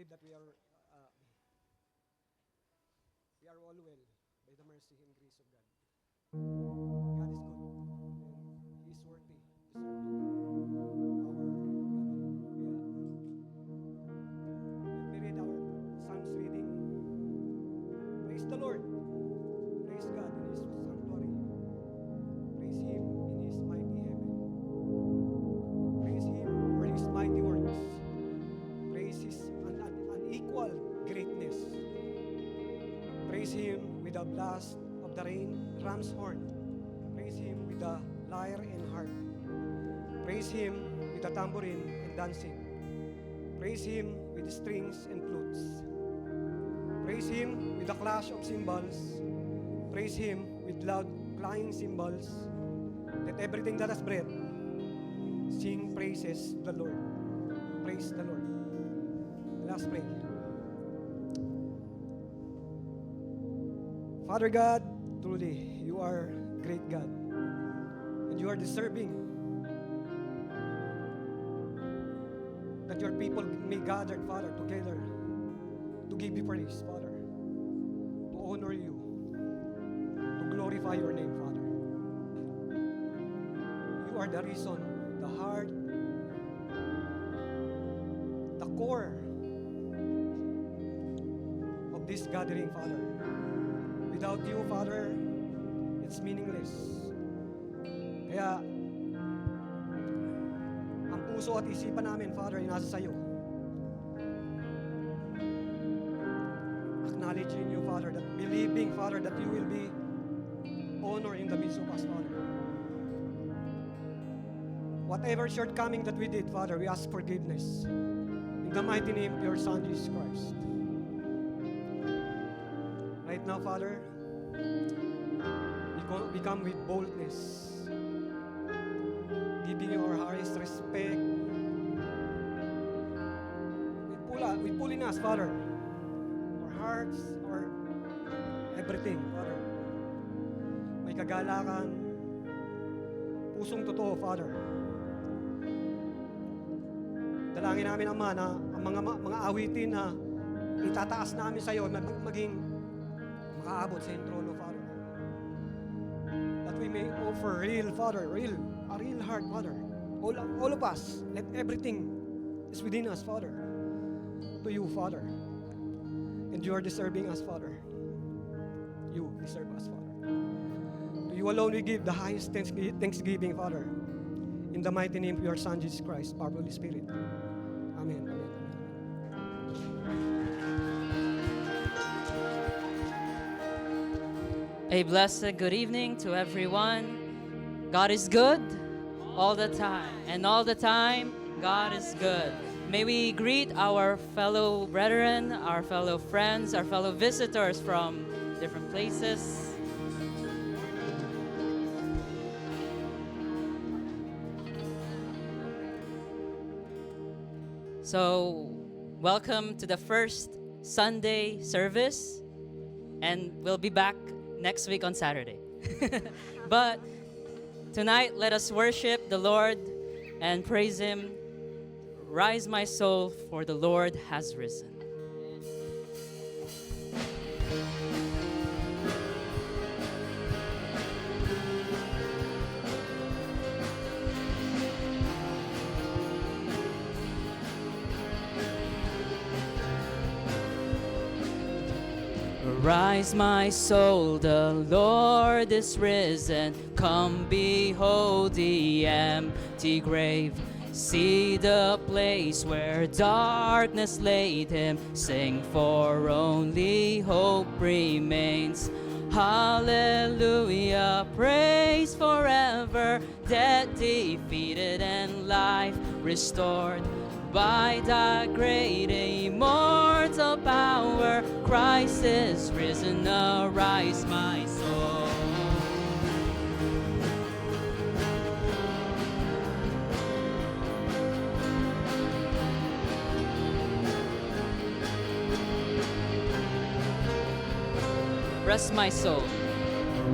believe that we are all well by the mercy and grace of God. God is good, and He is worthy, deserving our gathering. Let me read our Psalms reading. Praise the Lord. Praise God in His sanctuary. Praise Him in His mighty heaven. Praise Him for His mighty works. Praise His unequal greatness. Praise Him with the blast of the ram's horn. Praise Him with the lyre and harp. Praise Him with the tambourine and dancing. Praise Him with the strings and flutes. Praise Him with the clash of cymbals. Praise Him with loud clanging cymbals. Let everything that has breath sing praises to the Lord. Praise the Lord. Let's pray. Father God, truly, you are great God. And you are deserving that your people may gather, Father, together to give you praise, Father, to honor you, to glorify your name, Father. You are the reason, the heart, the core of this gathering, Father. Without you, Father, it's meaningless. Kaya, ang puso at isipan namin, Father, ay nasa sayo. Acknowledging you, Father, that believing, Father, that you will be honored in the midst of us, Father. Whatever shortcoming that we did, Father, we ask forgiveness. In the mighty name of your Son, Jesus Christ. Right now, Father, we come with boldness, giving you our highest respect, with pulling us, Father, our hearts, our everything, Father. May kagalakan, pusong totoo, Father. Dalangin namin, Ama, na ang mga awitin na itataas namin sa iyo, maging makaabot sa trono, Father. That we may offer real, Father, a real heart, Father. All of us, let everything is within us, Father, to you, Father. And you are deserving us, Father. You deserve us, Father. To you alone we give the highest thanksgiving, Father. In the mighty name of your Son, Jesus Christ, our Holy Spirit. Amen. Amen. A blessed good evening to everyone. God is good all the time, and all the time, God is good. May we greet our fellow brethren, our fellow friends, our fellow visitors from different places. So, welcome to the first Sunday service, and we'll be back next week on Saturday. But tonight, let us worship the Lord and praise Him. Rise, my soul, for the Lord has risen. Rise, my soul, the Lord is risen. Come behold the empty grave. See the place where darkness laid him. Sing, for only hope remains. Hallelujah, praise forever. Death defeated and life restored. By thy great immortal power, Christ is risen. Arise, my soul. Rest, my soul.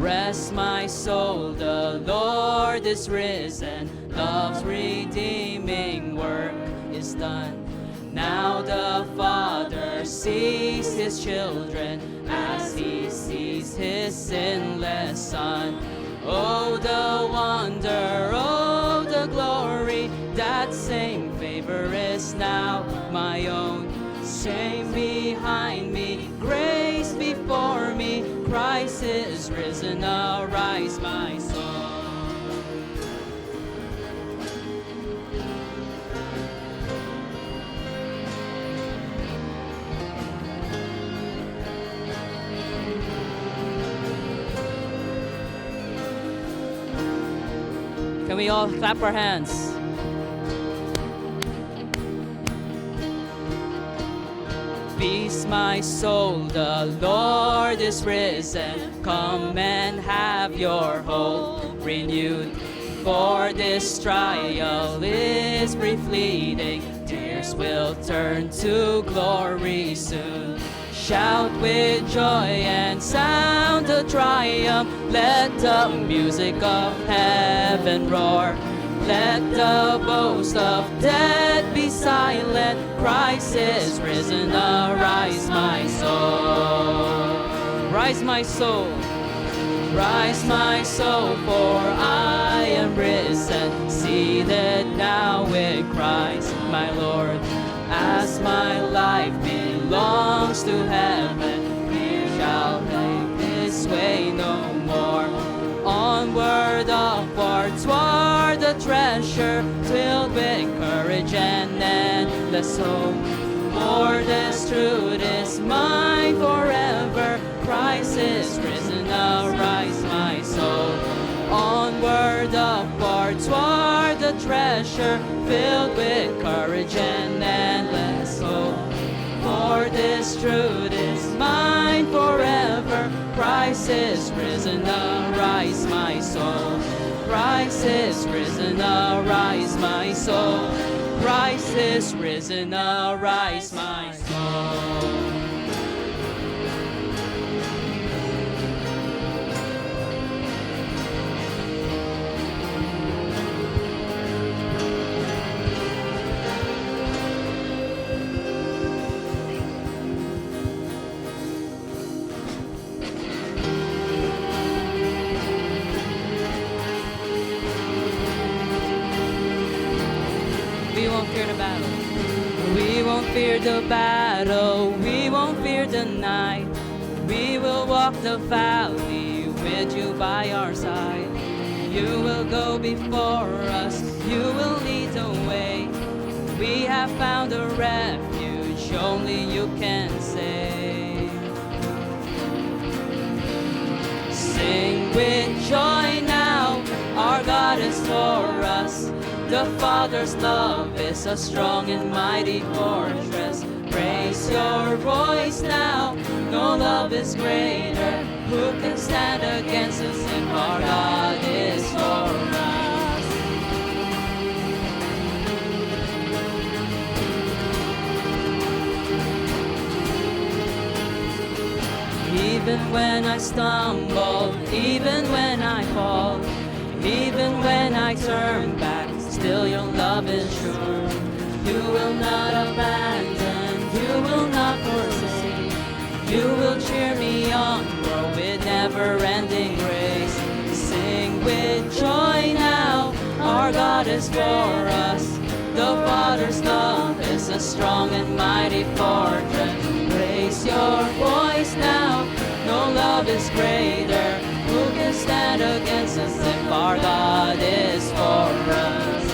Rest, my soul, the Lord is risen. Love's redeeming work is done. Now the Father sees his children, as he sees his sinless son. Oh, the wonder, oh, the glory, that same favor is now my own. Shame behind me, grace before me, Christ is risen, arise my soul. Can we all clap our hands? Feast my soul, the Lord is risen. Come and have your hope renewed. For this trial is brief fleeting, tears will turn to glory soon. Shout with joy and sound the triumph. Let the music of heaven roar. Let the boast of death be silent. Christ is risen, arise my soul. Rise my soul. Rise my soul, for I am risen, seated now with Christ my Lord. As my life belongs to heaven, here shall take this way no more. Onward, upward, toward the treasure, filled with courage and endless hope. For this truth is mine forever, Christ is risen, arise my soul. Onward, upward, toward the treasure, filled with courage and endless hope. For this truth is mine forever, Christ is risen, arise my soul. Christ is risen, arise my soul. Christ is risen, arise my soul. We won't fear the battle. We won't fear the battle. We won't fear the night. We will walk the valley with you by our side. You will go before us. You will lead the way. We have found a refuge only you can save. Sing with joy now. Our God is for us. The Father's love is a strong and mighty fortress. Raise your voice now. No love is greater. Who can stand against us if our God is for us? Even when I stumble, even when I fall, even when I turn back, still your love is sure. You will not abandon, you will not forsake. You will cheer me on, grow with never-ending grace. Sing with joy now, our God is for us. The Father's love is a strong and mighty fortress. Raise your voice now, no love is greater. Who can stand against us if our God is for us?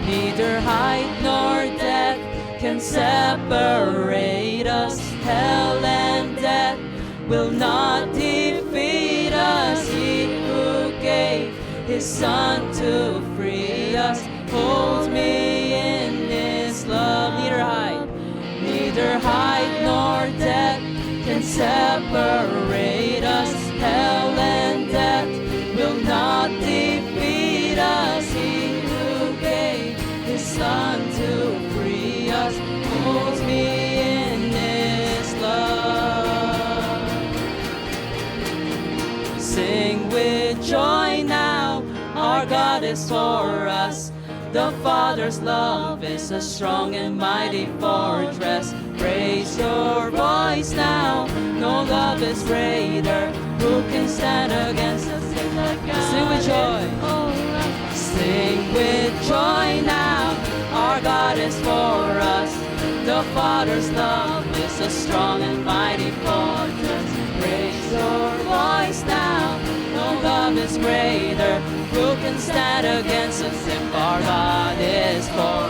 Neither height nor depth can separate us. Hell and death will not defeat us. He who gave his Son to free us holds me in his love. Neither height nor depth can separate us. Hell and death will not defeat us. He who gave his Son to free us holds me in his love. Sing with joy now, our our God is for us. The Father's love is a strong and mighty fortress. Raise your voice now, no love is greater. Who can stand against us? Sing with joy. Sing with joy now, our God is for us. The Father's love is a strong and mighty fortress. Raise your voice now, no love is greater. Who can stand against us if our God is for us?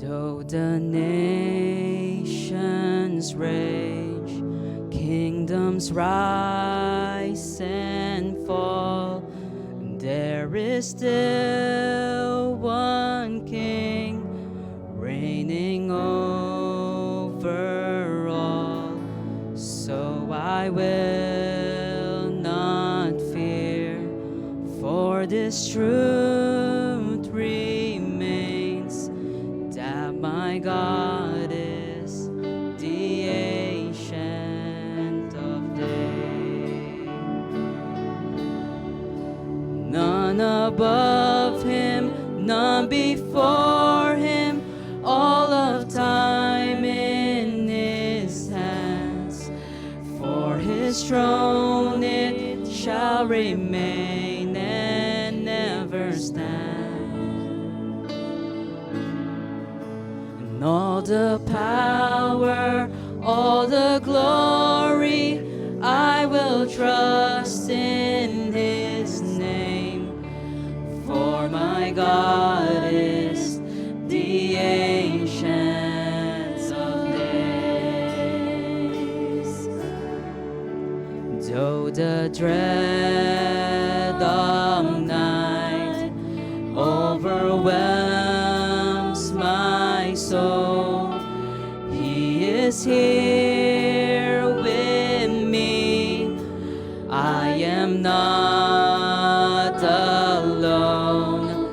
Though the nations rage, kingdoms rise and fall, there is still one King reigning over all. So I will not fear, for this truth remains, that my God is the Ancient of Days. None above him, none before him, all of time in his hands. For his throne it shall remain and never stand. And all the power, all the glory, I will trust in his name. For my God is the Ancient of Days. Though the dread of night overwhelms my soul, he is here with me. I am not alone.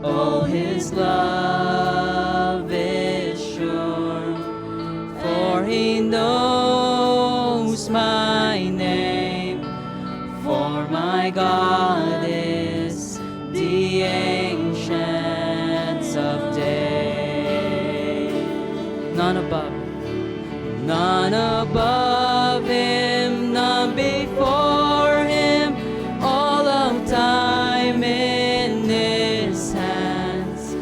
Oh, his love is sure, for he knows my name. For my God is the Ancient of Days. None above, none above him, none before him, all of time in his hands.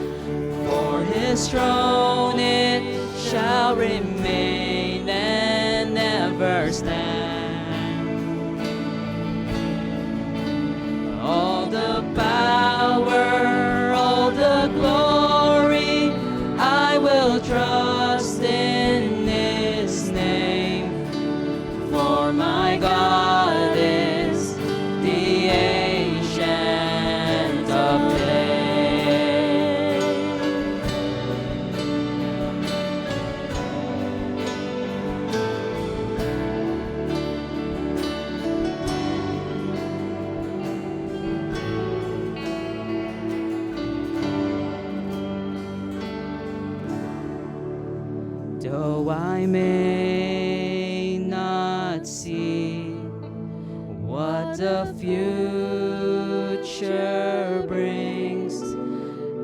For his throne it shall remain and never stand. All the power, all the glory, I will trust in his name. For my God is the Ancient of Days. Though I may not see what the future brings,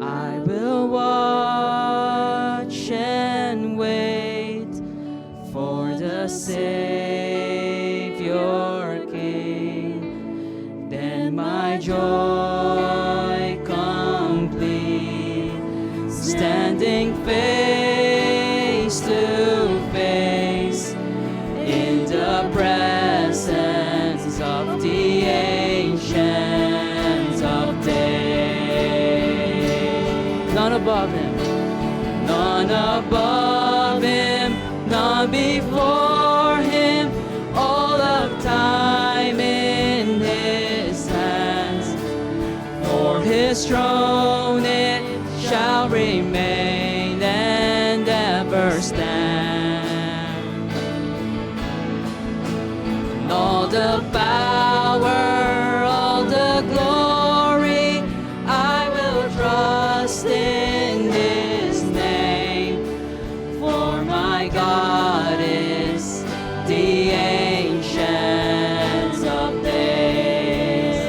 I will watch and wait for the Savior King. Then my joy complete, standing face to face in the presence of the Ancient none above him. None above him, none before him. All of time in his hands. For his throne it shall remain and ever stand. And all the power, all the glory, I will trust in his name. For my God is the ancient of days.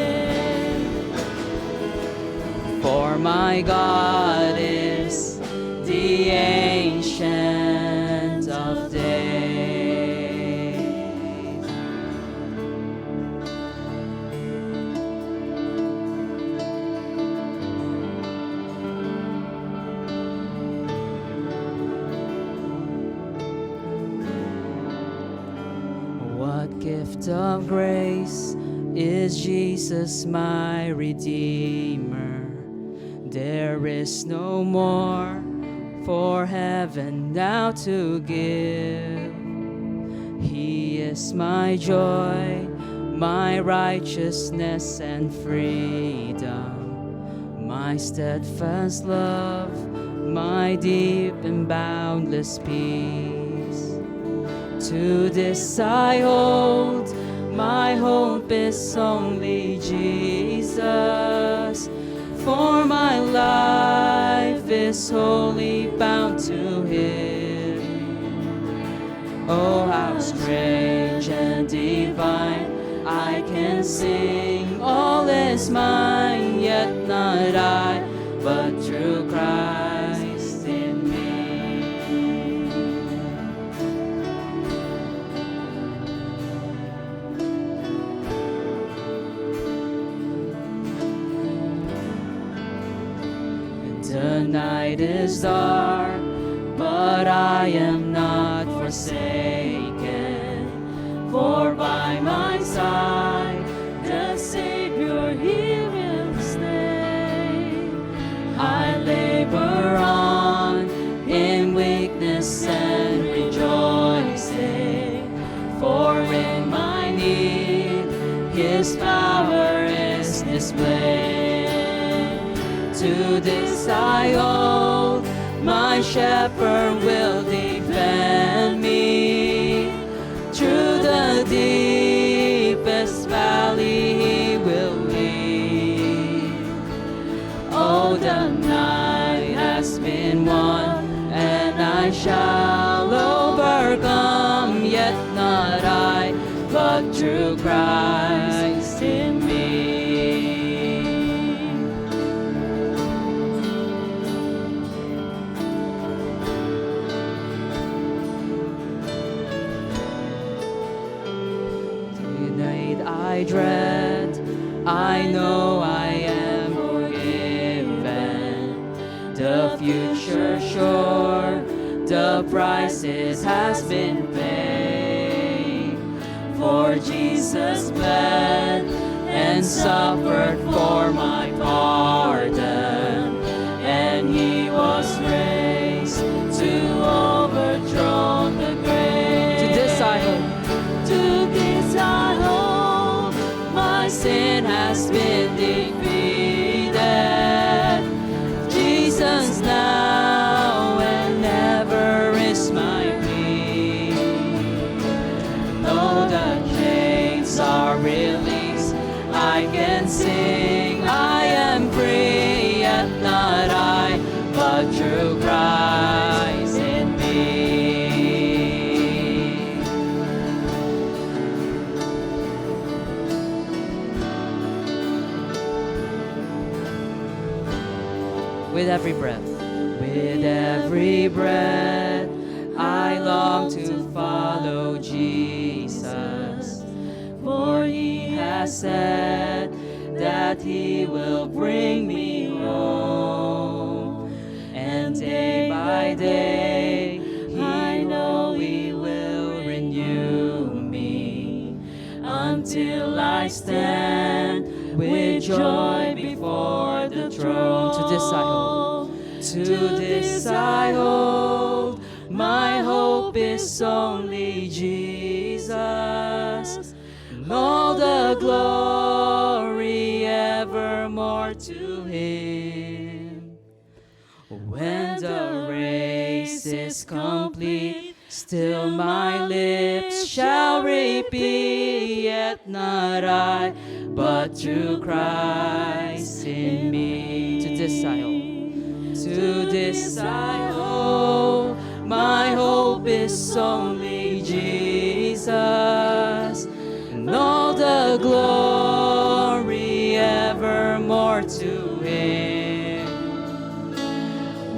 For my God is the ancient of days. What gift of grace is Jesus my Redeemer? There is no more for heaven now to give. He is my joy, my righteousness and freedom, my steadfast love, my deep and boundless peace. To this I hold, my hope is only Jesus. For my life is wholly bound to him. Oh, how strange and divine, I can sing, all is mine, yet not I, but through Christ in me. The night is dark, but I am not forsaken. For by my side, the Savior, He will stay. I labor on in weakness and rejoicing. For in my need, His power is displayed. To this I hold, my shepherd will defend me. Through the deepest valley he will lead. Oh, the night has been won, and I shall overcome, yet not I, but through Christ in me. I dread, I know I am forgiven. The future sure, the price has been paid. For Jesus bled and suffered for my pardon, and He was raised to overthrow the grave. To this I hope. To this I hope. Sin has been defeated. Jesus now and ever is my plea. Though the chains are released, I can sing, I am free, yet not I, but through Christ in me. With every breath, I long to follow Jesus. For He has said that He will bring me home. And day by day, I know He will renew me, until I stand with joy before the throne. To this I hope. To this I hold, my hope is only Jesus, and all the glory evermore to Him. When the race is complete, still my lips shall repeat, yet not I, but through Christ in me. To this I hold. To this I hold, my hope is only Jesus, and all the glory evermore to Him.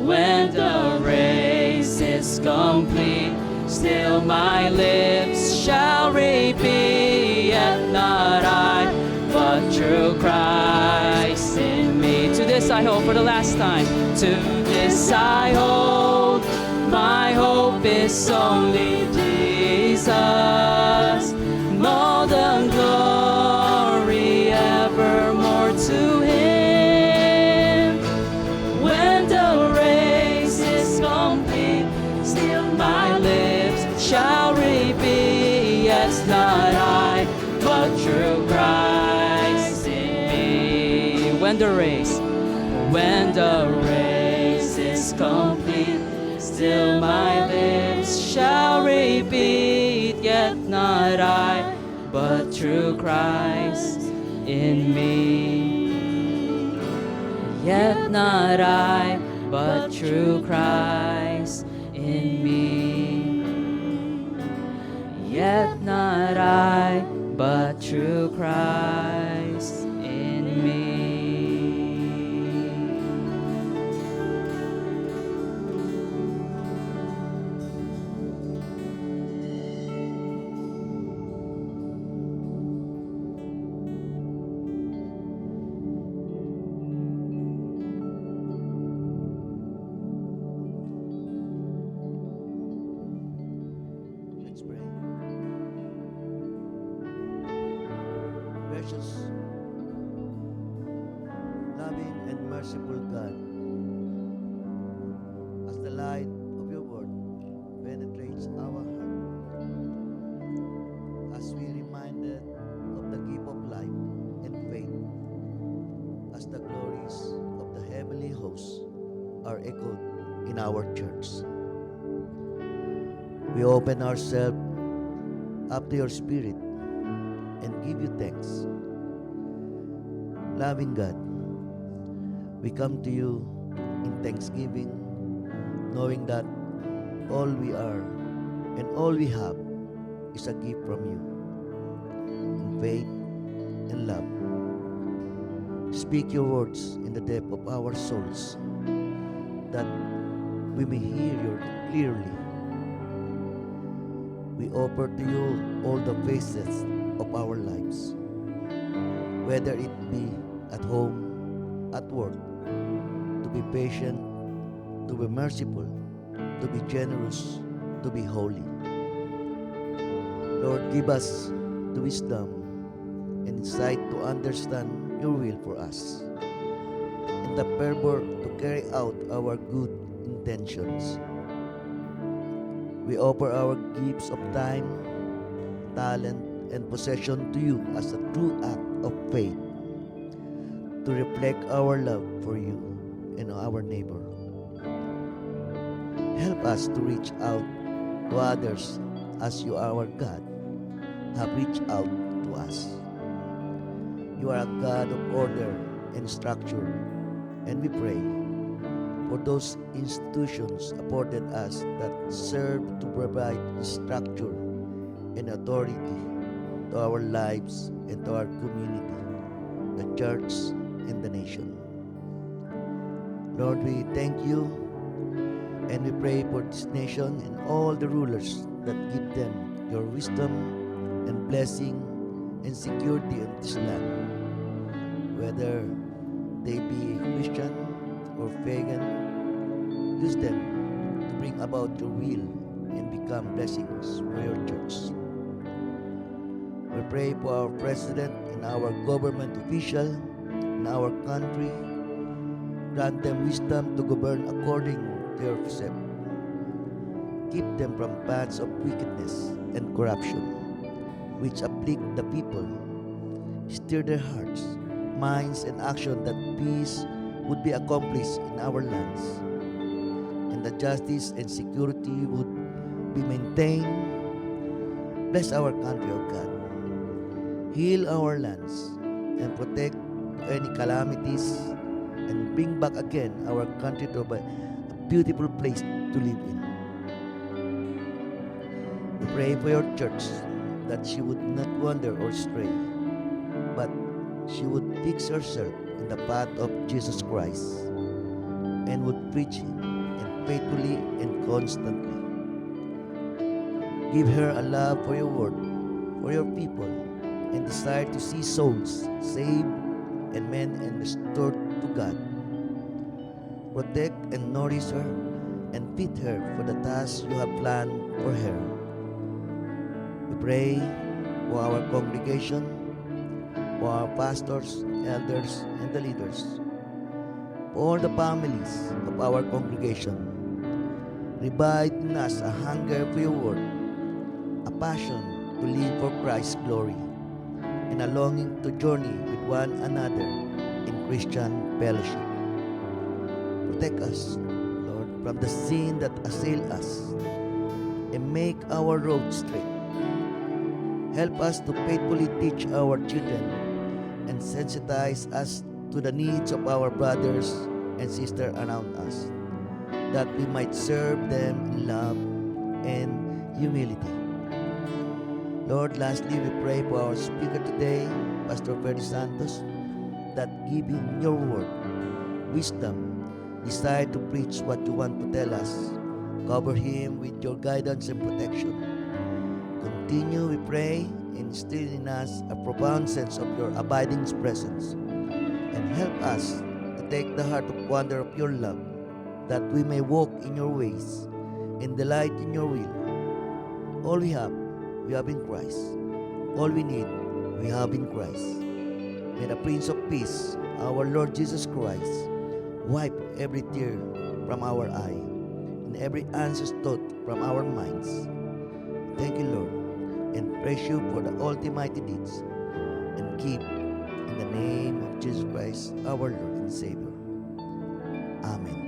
When the race is complete, still my lips shall repeat, yet not I, but through Christ in me. To this I hope, for the last time. To this I hold, my hope is only Jesus, and all the glory evermore to Him. When the race is complete, still my lips shall repeat, yes, not I, but through Christ in me. When the race is complete, still my lips shall repeat, yet not I, but through Christ in me. Yet not I, but through Christ in me. Yet not I, but through Christ in me. Let's pray. Precious, loving, and merciful God, as the light of your word penetrates our heart, as we reminded of the gift of life and faith, as the glories of the heavenly hosts are echoed in our church. We open ourselves up to your Spirit and give you thanks. Loving God, we come to you in thanksgiving, knowing that all we are and all we have is a gift from you. In faith and love, speak your words in the depth of our souls, that we may hear you clearly. We offer to you all the phases of our lives, whether it be at home, at work, to be patient, to be merciful, to be generous, to be holy. Lord, give us the wisdom and insight to understand your will for us, and the fervor to carry out our good intentions. We offer our gifts of time, talent, and possession to you as a true act of faith to reflect our love for you and our neighbor. Help us to reach out to others as you, our God, have reached out to us. You are a God of order and structure, and we pray for those institutions appointed us that serve to provide structure and authority to our lives and to our community, the church and the nation. Lord, we thank you and we pray for this nation and all the rulers that give them your wisdom and blessing and security in this land, whether they be Christian or pagan. Use them to bring about your will and become blessings for your church. We pray for our president and our government official in our country, Grant them wisdom to govern according to your precept. Keep them from paths of wickedness and corruption, which afflict the people. Stir their hearts, minds, and action that peace would be accomplished in our lands, and that justice and security would be maintained. Bless our country, O God. Heal our lands and protect any calamities, and bring back again our country to a beautiful place to live in. We pray for your church that she would not wander or stray, but she would fix herself in the path of Jesus Christ and would preach Him and faithfully and constantly. Give her a love for your word, for your people, and desire to see souls saved and men and restored to God. Protect and nourish her and fit her for the task you have planned for her. We pray for our congregation, for our pastors, elders, and the leaders, for all the families of our congregation. Revive in us a hunger for your word, a passion to live for Christ's glory, and a longing to journey with one another in Christian fellowship. Protect us, Lord, from the sin that assail us, and make our road straight. Help us to faithfully teach our children and sensitize us to the needs of our brothers and sisters around us, that we might serve them in love and humility. Lord, lastly, we pray for our speaker today, Pastor Ferdy Santos, that give him your word, wisdom, desire to preach what you want to tell us. Cover him with your guidance and protection. Continue, we pray, instill in us a profound sense of your abiding presence, and help us to take the heart of wonder of your love, that we may walk in your ways and delight in your will. All we have in Christ. All we need, we have in Christ. May the Prince of Peace, our Lord Jesus Christ, wipe every tear from our eye and every anxious thought from our minds. Thank you, Lord, and praise you for the almighty deeds, and keep in the name of Jesus Christ, our Lord and Savior. Amen.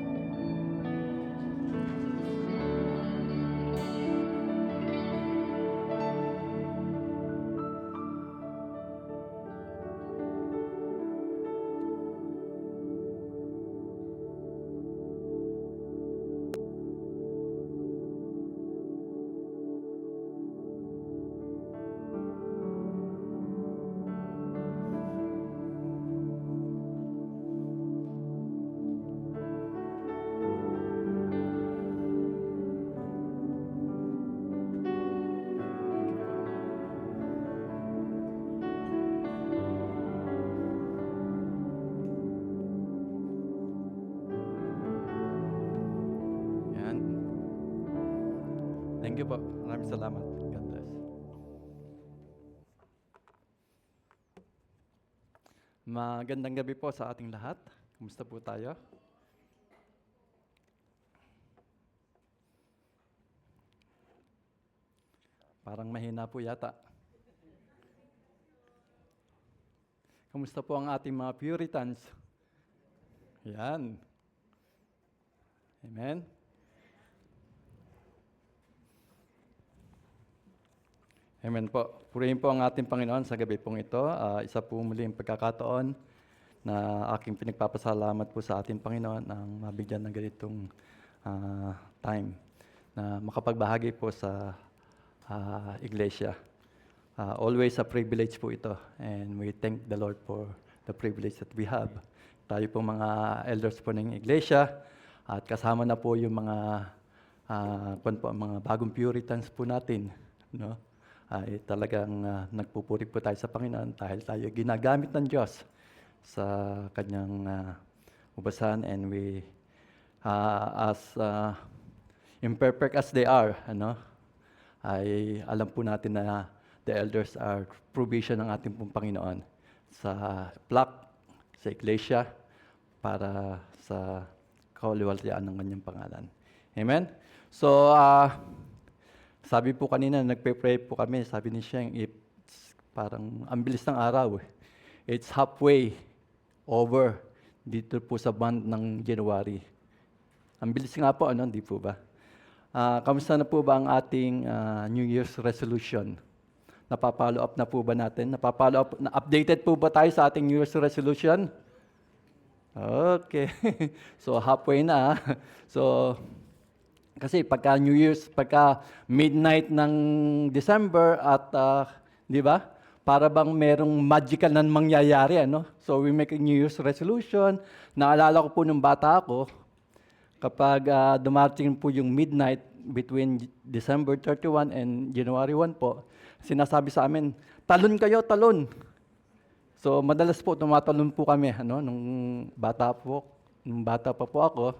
Yan. Thank you po. Maraming salamat. God bless. Magandang gabi po sa ating lahat. Kumusta po tayo? Parang mahina po yata. Kumusta po ang ating mga Puritans? Yan. Amen? Amen po. Purihin po ang ating Panginoon sa gabi pong ito. Isa po muling pagkakataon na aking pinagpapasalamat po sa ating Panginoon ang mabigyan ng ganitong time na makapagbahagi po sa iglesia. Always a privilege po ito, and we thank the Lord for the privilege that we have. Tayo po mga elders po ng iglesia, at kasama na po yung mga mga bagong Puritans po natin, no? Ay talagang nagpupuri po tayo sa Panginoon dahil tayo ginagamit ng Diyos sa kanyang ubasan, and we as imperfect as they are, ay alam po natin na the elders are provision ng ating pong Panginoon sa flock, sa iglesia, para sa kauliwalhatian ng kanyang pangalan. Amen? So, sabi po kanina, nagpe-pray po kami, sabi ni Sheng, parang ang bilis ng araw. It's halfway over dito po sa month ng January. Ang bilis nga po, ano, hindi po ba? Kamusta na po ba ang ating New Year's resolution? Napapollow up na po ba natin? Updated po ba tayo sa ating New Year's resolution? Okay. So, halfway na. So, kasi pagka New Year's, pagka midnight ng December at, di ba? Para bang merong magical na mangyayari, ano? So, we make a New Year's resolution. Naalala ko po nung bata ako, kapag dumating po yung midnight between December 31 and January 1 po, sinasabi sa amin, talon kayo, talon. So, madalas po tumatalon po kami, ano, nung bata pa po ako.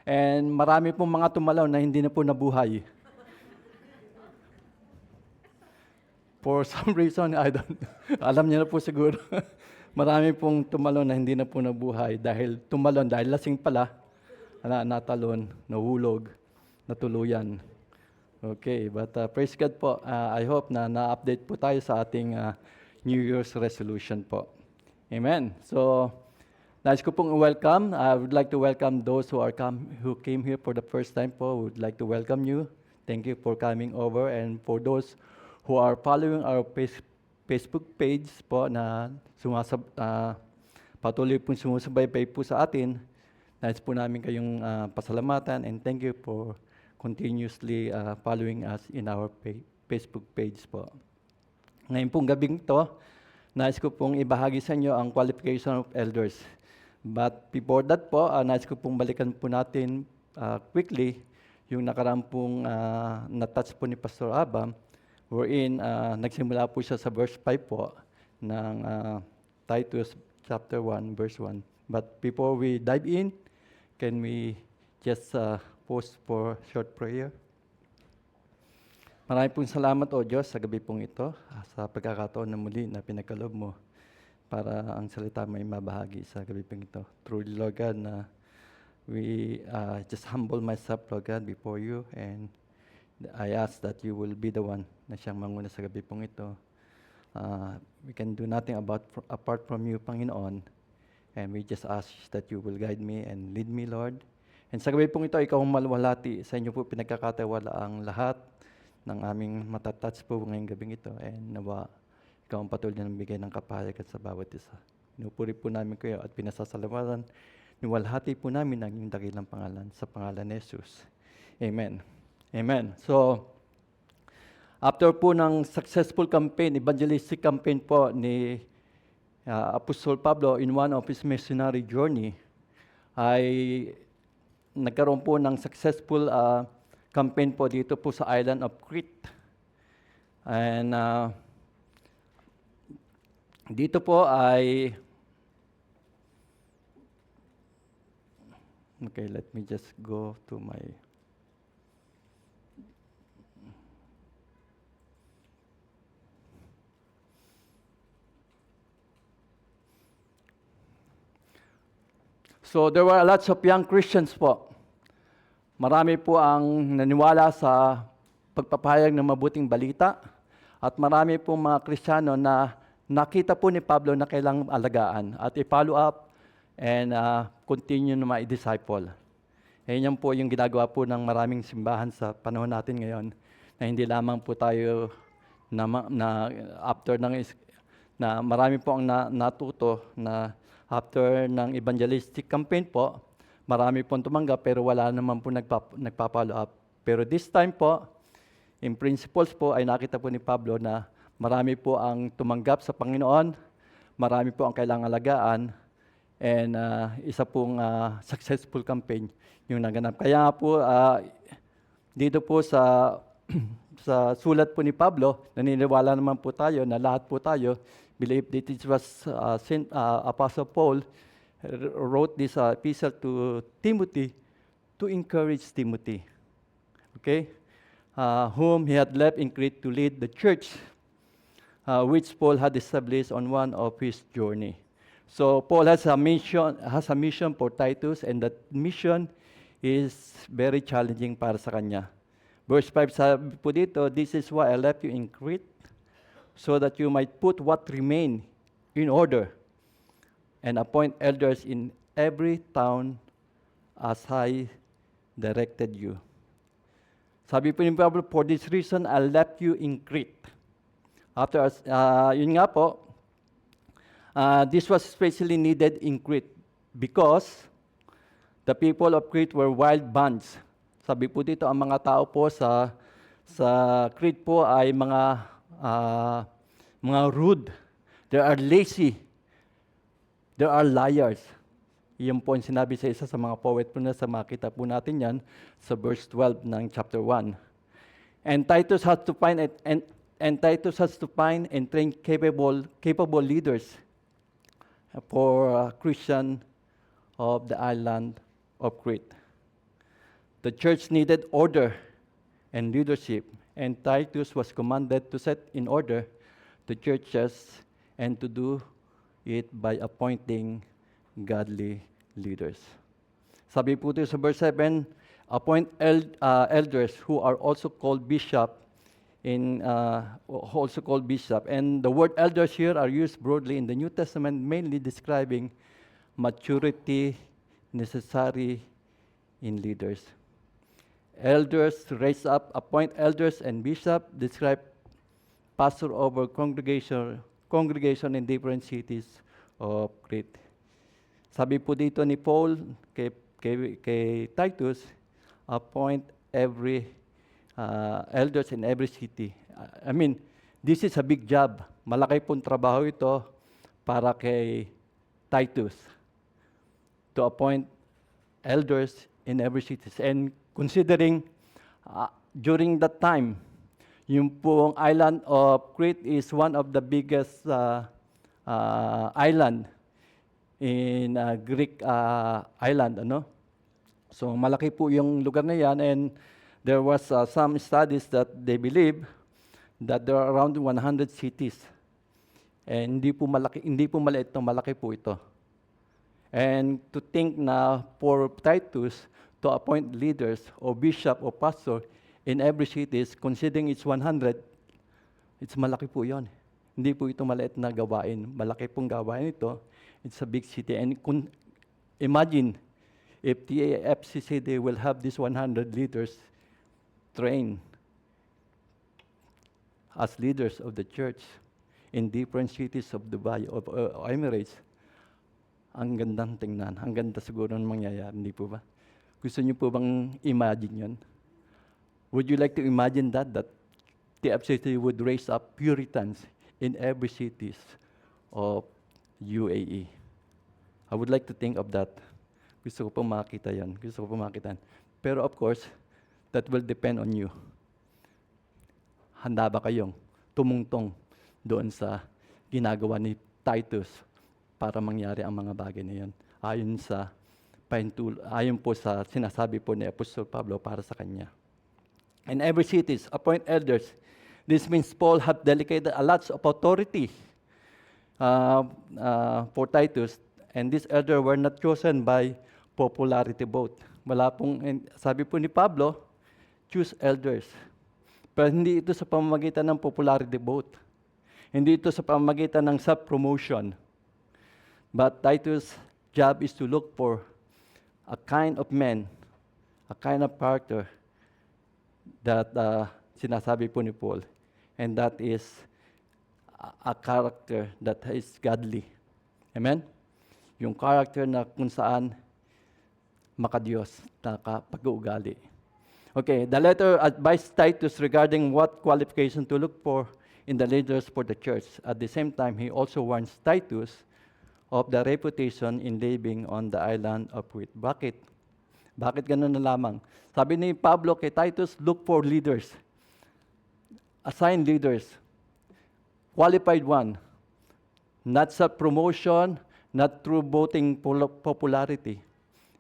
And marami pong mga tumalaw na hindi na po nabuhay. For some reason, I don't alam niyo na po siguro. Marami pong tumalon na hindi na po nabuhay dahil lasing pala, natalon, nahulog, natuluyan. Okay, but praise God po. I hope na na-update po tayo sa ating New Year's resolution po. Amen. So, nais ko pong welcome. I would like to welcome those who came here for the first time po. Would like to welcome you. Thank you for coming over. And for those who are following our Facebook page po na patuloy pong sumusubaybay po sa atin, nais po namin kayong pasalamatan and thank you for continuously following us in our Facebook page po. Ngayon pong gabing to, nais ko pong ibahagi sa inyo ang qualification of elders. But before that po, nais ko pong balikan po natin quickly yung nakaraan pong na-touch po ni Pastor Abam, wherein nagsimula po siya sa verse 5 po ng Titus chapter 1, verse 1. But before we dive in, can we just pause for short prayer? Maraming pong salamat, O Diyos, sa gabi pong ito, sa pagkakataon na muli na pinagkaloob mo para ang salita may mabahagi sa gabi pong ito. Truly, Lord God, na we just humble myself, Lord God, before you, and I ask that you will be the one na siyang manguna sa gabi pong ito. We can do nothing apart from you, Panginoon, and we just ask that you will guide me and lead me, Lord. And sa gabi pong ito, ikaw ang maluwalhati. Sa inyo po pinagkakatiwala ang lahat ng aming matatats po ngayong gabing ito. And nawa, ikaw ang patuloy na bigay ng kapahayagan sa bawat isa. Pinupuri po namin kayo at pinasasalamatan. Niwalhati po namin ang inyong dakilang pangalan sa pangalan ni Jesus. Amen. Amen. So, after po ng successful campaign, evangelistic campaign po ni Apostol Pablo in one of his missionary journey, ay nagkaroon po ng successful campaign po dito po sa island of Crete. And dito po ay, okay, let me just go to my, so there were lots of young Christians po. Marami po ang naniwala sa pagpapahayag ng mabuting balita at marami po mga Kristiyano na nakita po ni Pablo na kailangang alagaan at i-follow up and continue na ma-disciple. Yan po yung ginagawa po ng maraming simbahan sa panahon natin ngayon na hindi lamang po tayo na after na marami po ang natuto na after ng evangelistic campaign po, marami pong tumanggap pero wala naman po nagpa-follow up. Pero this time po, in principles po, ay nakita po ni Pablo na marami po ang tumanggap sa Panginoon, marami po ang kailangang alagaan, and isa pong successful campaign yung naganap. Kaya po, dito po sa sa sulat po ni Pablo, naniniwala naman po tayo na lahat po tayo believe that it was Apostle Paul wrote this epistle to Timothy to encourage Timothy, okay, whom he had left in Crete to lead the church, which Paul had established on one of his journey. So Paul has a mission for Titus, and that mission is very challenging para sa kanya. Verse 5 sabi po dito, "This is why I left you in Crete, so that you might put what remain in order, and appoint elders in every town as I directed you." Sabi po ni Pablo, "For this reason, I left you in Crete." Yun nga po, this was especially needed in Crete because the people of Crete were wild bunch. Sabi po dito, ang mga tao po sa Crete po ay mga rude. They are lazy. They are liars. Iyon po ang sinabi sa isa sa mga poet po na makita po natin yan sa verse 12 ng chapter 1. And Titus has to find and train capable leaders for Christian of the island of Crete. The church needed order and leadership, and Titus was commanded to set in order the churches and to do it by appointing godly leaders. Sabi po dito sa verse 7, appoint elders who are also called bishop, and the word elders here are used broadly in the New Testament, mainly describing maturity necessary in leaders. Elders raise up, appoint elders and bishop, describe pastor over congregation in different cities of Crete. Sabi po dito ni Paul kay Titus, appoint every elders in every city. I mean, this is a big job. Malaki pong trabaho ito para kay Titus to appoint elders in every city. And considering during that time, yung pong island of Crete is one of the biggest island in Greek island, ano? So malaki po yung lugar na yan, and there was some studies that they believe that there are around 100 cities. And hindi po maliit, malaki po ito. And to think na for Titus to appoint leaders or bishop or pastor in every city, considering it's 100, it's malaki po yon. Hindi po ito maliit na gawain. Malaki pong gawain ito. It's a big city. And imagine if the FCCD will have these 100 leaders trained as leaders of the church in different cities of Dubai, of Emirates. Ang gandang tingnan. Ang ganda siguro ng mangyayari, hindi po ba? Gusto niyo po bang imagine yun? Would you like to imagine that the FCCD would raise up Puritans in every cities of UAE? I would like to think of that. Gusto ko pong makita yan. Pero of course, that will depend on you. Handa ba kayong tumungtong doon sa ginagawa ni Titus para mangyari ang mga bagay na yan? Ayon po sa sinasabi po ni Apostol Pablo para sa kanya. In every city, appoint elders. This means Paul had delegated a lot of authority for Titus, and these elders were not chosen by popularity vote. Sabi po ni Pablo, choose elders. Pero hindi ito sa pamamagitan ng popularity vote. Hindi ito sa pamamagitan ng self-promotion. But Titus' job is to look for a kind of man, a kind of character that sinasabi po ni Paul. And that is a character that is godly. Amen? Yung character na kung saan makadiyos, nakapag-uugali. Okay, the letter advised Titus regarding what qualification to look for in the leaders for the church. At the same time, he also warns Titus of the reputation in living on the island of Crete. Bakit? Bakit ganun na lamang? Sabi ni Pablo kay Titus, look for leaders. Assign leaders. Qualified one. Not sa promotion, not through voting popularity,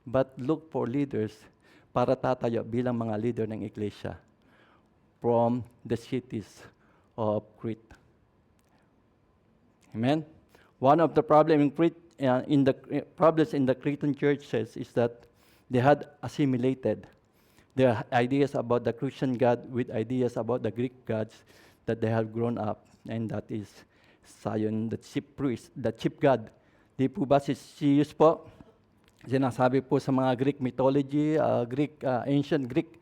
but look for leaders para tatayo bilang mga leader ng iglesia from the cities of Crete. Amen? One of the problems in Crete in the problems in the Cretan churches is that they had assimilated their ideas about the Christian God with ideas about the Greek gods that they have grown up, and that is Sion, the chief priest, the chief god. Di po ba si Zeus po? Sinasabi po sa mga Greek mythology, ancient Greek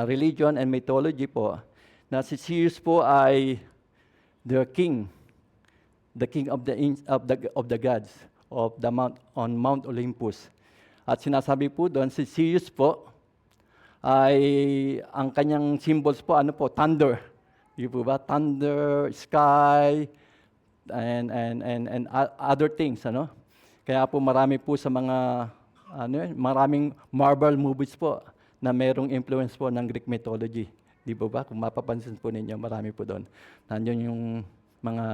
religion and mythology po, na si Zeus po ay the king of the gods of the Mount Olympus. At sinasabi po doon, si Zeus po ay ang kanyang symbols po, ano po, thunder. Di po ba? Thunder, sky, and other things, ano? Kaya po marami po sa mga maraming Marvel movies po na merong influence po ng Greek mythology. Di po ba? Kung mapapansin po ninyo, marami po doon. Nandiyon yung mga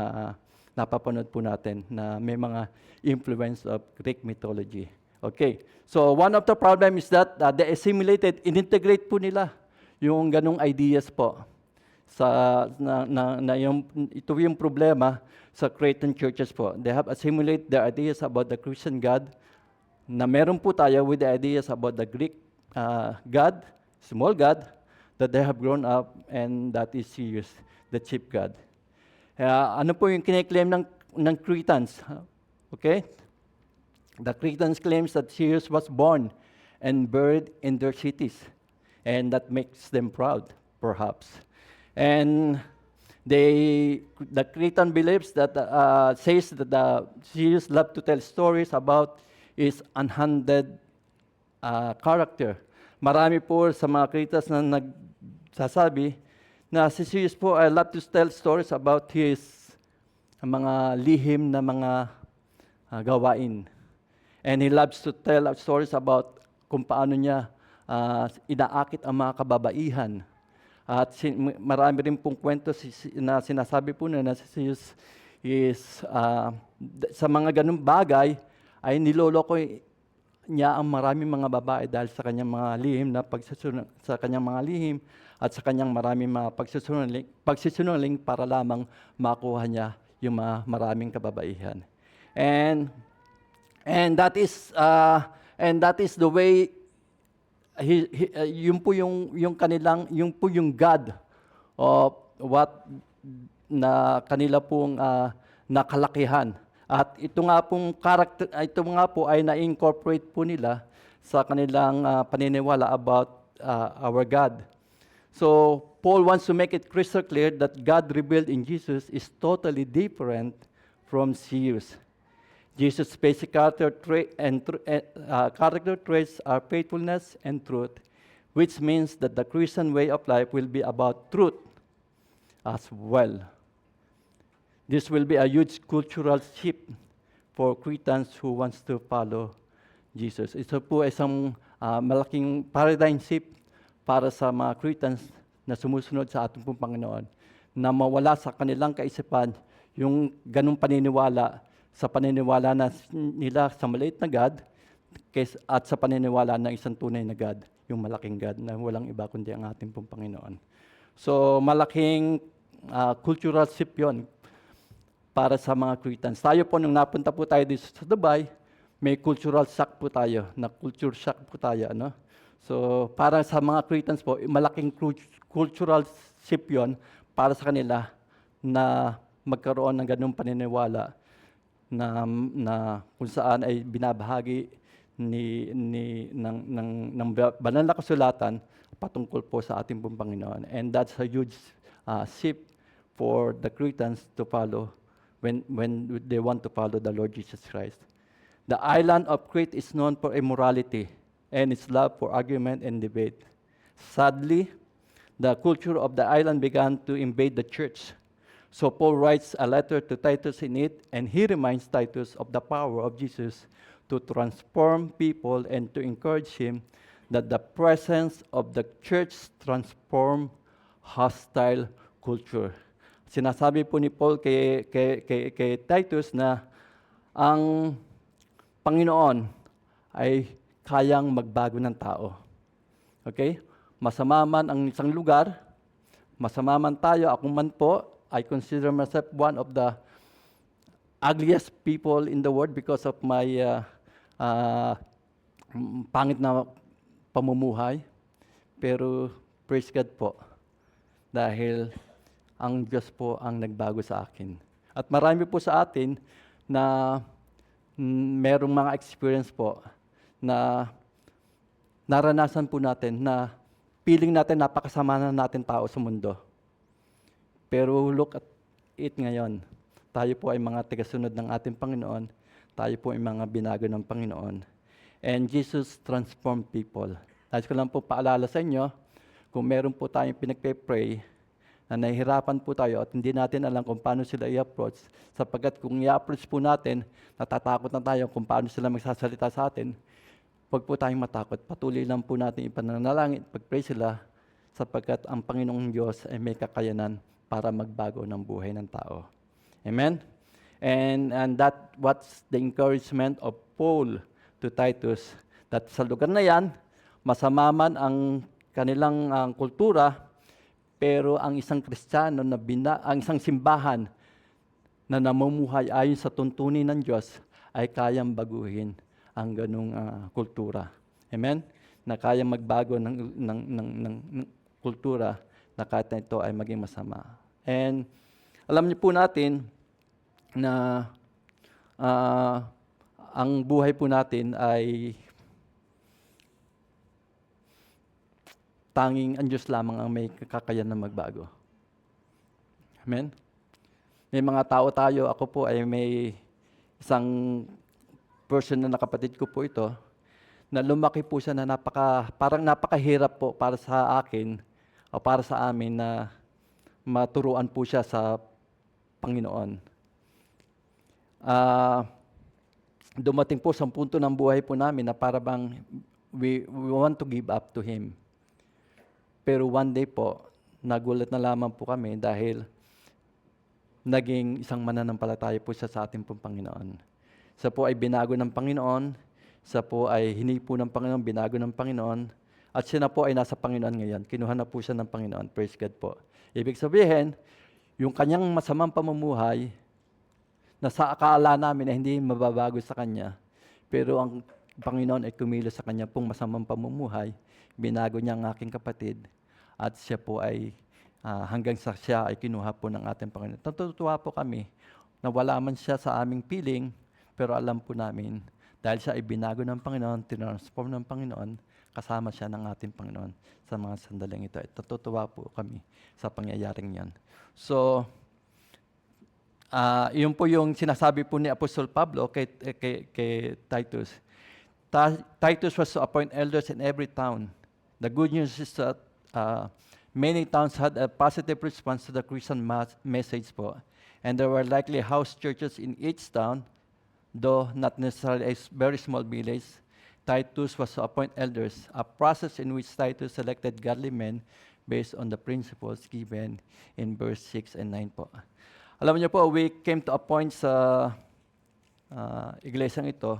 napapanood po natin na may mga influence of Greek mythology. Okay. So one of the problem is that they assimilated, inintegrate po nila yung ganong ideas po. Ito yung problema sa Cretan churches po. They have assimilated their ideas about the Christian God na meron po tayo with the ideas about the Greek God, small God, that they have grown up, and that is Zeus, the chief God. Ano po yung kiniklaim ng Cretans? Okay? The Cretans claims that Zeus was born and buried in their cities, and that makes them proud, perhaps. And the Cretan believes that says that Zeus loved to tell stories about his unhanded character. Marami po sa mga Cretans na nagsasabi na si Zeus po I love to tell stories about his mga lihim na mga gawain. And he loves to tell stories about kung paano niya inaakit ang mga kababaihan. At marami rin pong kwento na sinasabi po na si Zeus is sa mga ganung bagay ay niloloko niya ang maraming mga babae dahil sa kanyang mga lihim na sa kanyang mga lihim at sa kanyang maraming mga pagsisinungaling para lamang makuha niya yung mga maraming kababaihan. And that is the way yun po yung kanilang yung po yung God of what na kanila pong nakalakihan. At ito nga po ay na-incorporate po nila sa kanilang paniniwala about our God. So Paul wants to make it crystal clear that God revealed in Jesus is totally different from Zeus. Jesus' basic character traits are faithfulness and truth, which means that the Christian way of life will be about truth as well. This will be a huge cultural shift for Cretans who wants to follow Jesus. Ito po ay isang malaking paradigm shift para sa mga Cretans na sumusunod sa ating pong Panginoon, na mawala sa kanilang kaisipan yung ganung paniniwala sa paniniwala nila sa maliit na God at sa paniniwala ng isang tunay na God, yung malaking God na walang iba kundi ang ating pong Panginoon. So malaking cultural shift yun para sa mga Cretans. Tayo po, nung napunta po tayo dito sa Dubai, may cultural shock po tayo, na culture shock po tayo. Ano? So, para sa mga Cretans po, malaking cultural shift yun para sa kanila na magkaroon ng ganung paniniwala na kung saan ay binabahagi ng banal na kasulatan patungkol po sa ating pong Panginoon. And that's a huge shift for the Cretans to follow when they want to follow the Lord Jesus Christ. The island of Crete is known for immorality and its love for argument and debate. Sadly, the culture of the island began to invade the church. So Paul writes a letter to Titus in it, and he reminds Titus of the power of Jesus to transform people and to encourage him that the presence of the church transform hostile culture. Sinasabi po ni Paul kay Titus na ang Panginoon ay kayang magbago ng tao. Okay? Masama man ang isang lugar, masama man tayo, ako man po, I consider myself one of the ugliest people in the world because of my pangit na pamumuhay. Pero praise God po, dahil ang Diyos po ang nagbago sa akin. At marami po sa atin na merong mga experience po na naranasan po natin na feeling natin napakasama na natin tao sa mundo. Pero look at it ngayon. Tayo po ay mga tagasunod ng ating Panginoon. Tayo po ay mga binago ng Panginoon. And Jesus transformed people. Nais ko lang po paalala sa inyo, kung meron po tayong pinagpe-pray, na nahihirapan po tayo at hindi natin alam kung paano sila i-approach, sapagkat kung i-approach po natin, natatakot na tayo kung paano sila magsasalita sa atin, huwag po tayong matakot. Patuloy lang po natin ipananalangin, pag-pray sila, sapagkat ang Panginoong Diyos ay may kakayanan para magbago ng buhay ng tao. Amen? And that what's the encouragement of Paul to Titus, that sa lugar na yan, masama man ang kanilang kultura, pero ang isang Kristiyano ang isang simbahan na namumuhay ayon sa tuntunin ng Diyos ay kayang baguhin ang ganung kultura. Amen? Na kayang magbago ng kultura na kahit na ito ay maging masama. And alam niyo po natin na ang buhay po natin ay tanging ang Diyos lamang ang may kakayahan na magbago. Amen? May mga tao tayo, ako po ay may isang person na nakapatid ko po ito, na lumaki po siya na parang napakahirap po para sa akin o para sa amin na maturuan po siya sa Panginoon. Dumating po sa punto ng buhay po namin na para bang we want to give up to Him. Pero one day po, nagulat na lamang po kami dahil naging isang mananampalataya po siya sa ating pong Panginoon. Siya po ay binago ng Panginoon, siya po ay hinipo ng Panginoon, binago ng Panginoon, at siya na po ay nasa Panginoon ngayon. Kinuha na po siya ng Panginoon. Praise God po. Ibig sabihin, yung kanyang masamang pamumuhay, na sa akala namin na hindi mababago sa kanya, pero ang Panginoon ay kumilos sa kanya pong masamang pamumuhay, binago niya ang aking kapatid, at siya po ay hanggang sa siya ay kinuha po ng ating Panginoon. Natutuwa po kami na wala man siya sa aming piling, pero alam po namin, dahil siya ay binago ng Panginoon, tinransform ng Panginoon, kasama siya ng ating Panginoon sa mga sandaling ito. At natutuwa po kami sa pangyayaring yan. So, yun po yung sinasabi po ni Apostol Pablo kay Titus. Titus was to appoint elders in every town. The good news is that many towns had a positive response to the Christian message po. And there were likely house churches in each town, though not necessarily a very small village. Titus was to appoint elders, a process in which Titus selected godly men based on the principles given in verse 6 and 9 po. Alam niyo po, we came to a point sa iglesyang ito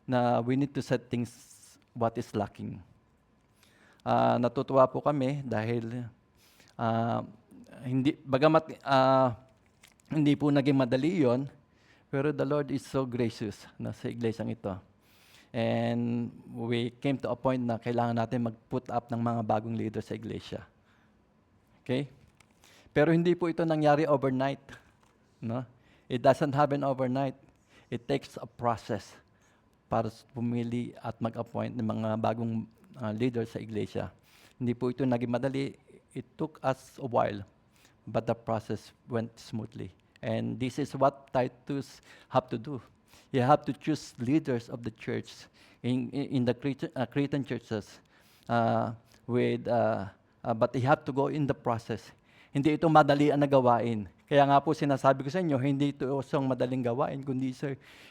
na we need to set things what is lacking. Natutuwa po kami dahil hindi po naging madali yon, pero the Lord is so gracious na sa iglesyang ito. And we came to a point na kailangan natin mag-put up ng mga bagong leaders sa iglesia. Okay? Pero hindi po ito nangyari overnight. No? It doesn't happen overnight. It takes a process para pumili at mag-appoint ng mga bagong leaders sa iglesia. Hindi po ito naging madali. It took us a while, but the process went smoothly. And this is what Titus have to do. You have to choose leaders of the church in the Cretan churches, but you have to go in the process. Hindi ito madali ang nagawain. Kaya nga po sinasabi ko sa inyo, hindi ito isang madaling gawain, kundi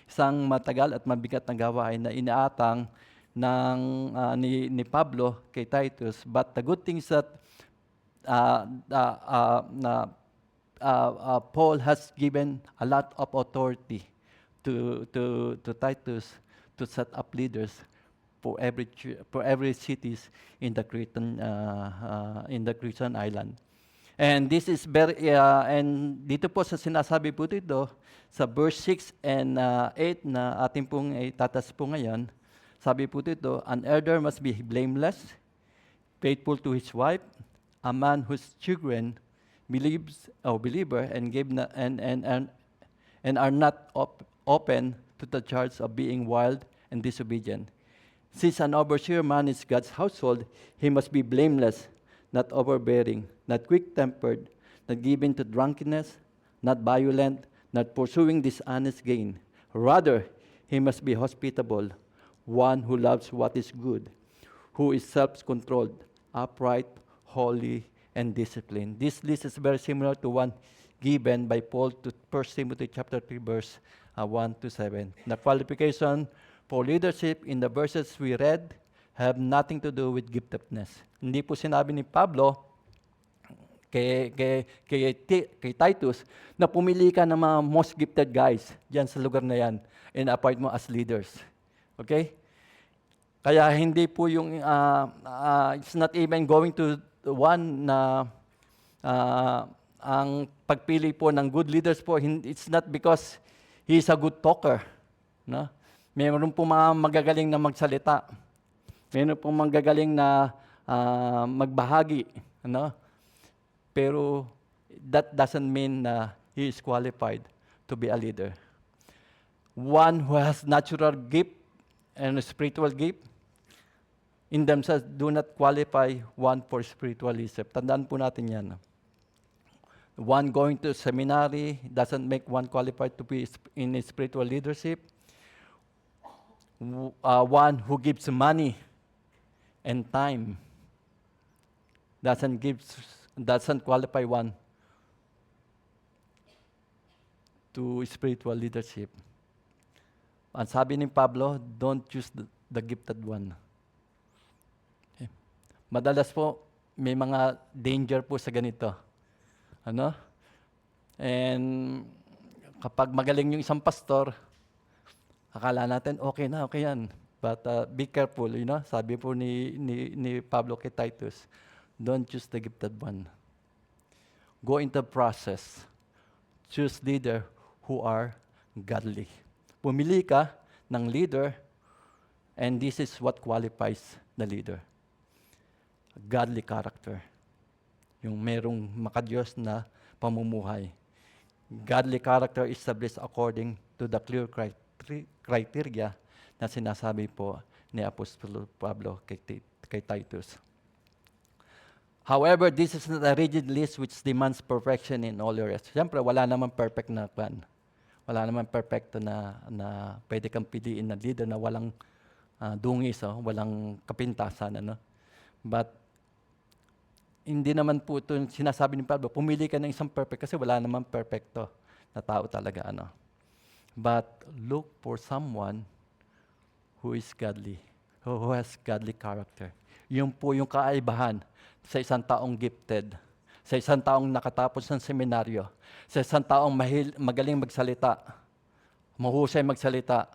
isang matagal at mabigat na gawain na inaatang ni Pablo kay Titus. But the good thing is that Paul has given a lot of authority to Titus to set up leaders for every cities in the Cretan island. And this is very, and dito po sa sinasabi po dito, sa verse 6 and 8 na ating pong itatas po ngayon, sabi po dito, an elder must be blameless, faithful to his wife, a man whose children believer and and are not open to the charge of being wild and disobedient. Since an overseer man is God's household, he must be blameless, not overbearing, not quick-tempered, not given to drunkenness, not violent, not pursuing dishonest gain. Rather, he must be hospitable, one who loves what is good, who is self-controlled, upright, holy, and disciplined. This list is very similar to one given by Paul to 1 Timothy chapter 3, verse 1 to 7. The qualification for leadership in the verses we read have nothing to do with giftedness. Hindi po sinabi ni Pablo kay Titus na pumili ka ng mga most gifted guys diyan sa lugar na yan and appoint mo as leaders. Okay? Kaya hindi po yung, it's not even going to one na ang pagpili po ng good leaders po, it's not because he is a good talker. No? Mayroon po mga magagaling na magsalita. Mayroon po magagaling na magbahagi. Ano? Pero that doesn't mean na he is qualified to be a leader. One who has natural gift and a spiritual gift in themselves do not qualify one for spiritual leadership. Tandaan po natin yan. One going to seminary doesn't make one qualified to be in a spiritual leadership. One who gives money and time doesn't qualify one to spiritual leadership. Ang sabi ni Pablo, don't choose the gifted one. Okay. Madalas po, may mga danger po sa ganito. Ano? And kapag magaling yung isang pastor, akala natin, okay yan. But be careful, sabi po ni Pablo kay Titus, don't choose the gifted one. Go into the process. Choose leader who are godly. Pumili ka ng leader, and this is what qualifies the leader. A godly character. Yung merong makadiyos na pamumuhay. Godly character is established according to the clear criteria na sinasabi po ni Apostol Pablo kay Titus. However, this is not a rigid list which demands perfection in all areas. Siyempre, wala naman perfect na plan. Wala naman perfecto na pwede kang piliin na leader na walang dungis, walang kapintasan. But, hindi naman po ito sinasabi ni Pablo, pumili ka ng isang perfect kasi wala naman perfecto na tao talaga. But, look for someone who is godly, who has godly character. Yun po yung kaibahan sa isang taong gifted, sa isang taong nakatapos ng seminaryo, sa isang taong magaling magsalita, mahusay magsalita,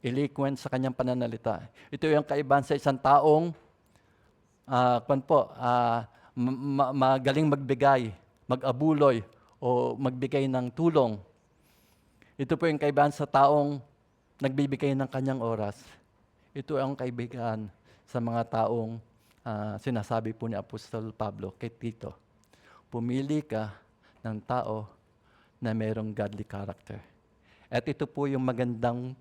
eloquent sa kanyang pananalita. Ito yung kaibahan sa isang taong magaling magbigay, mag-abuloy, o magbigay ng tulong. Ito po yung kaibahan sa taong nagbibigay ng kanyang oras. Ito ang kaibigan sa mga taong sinasabi po ni Apostol Pablo kay Tito. Pumili ka ng tao na mayroong godly character. At ito po yung magandang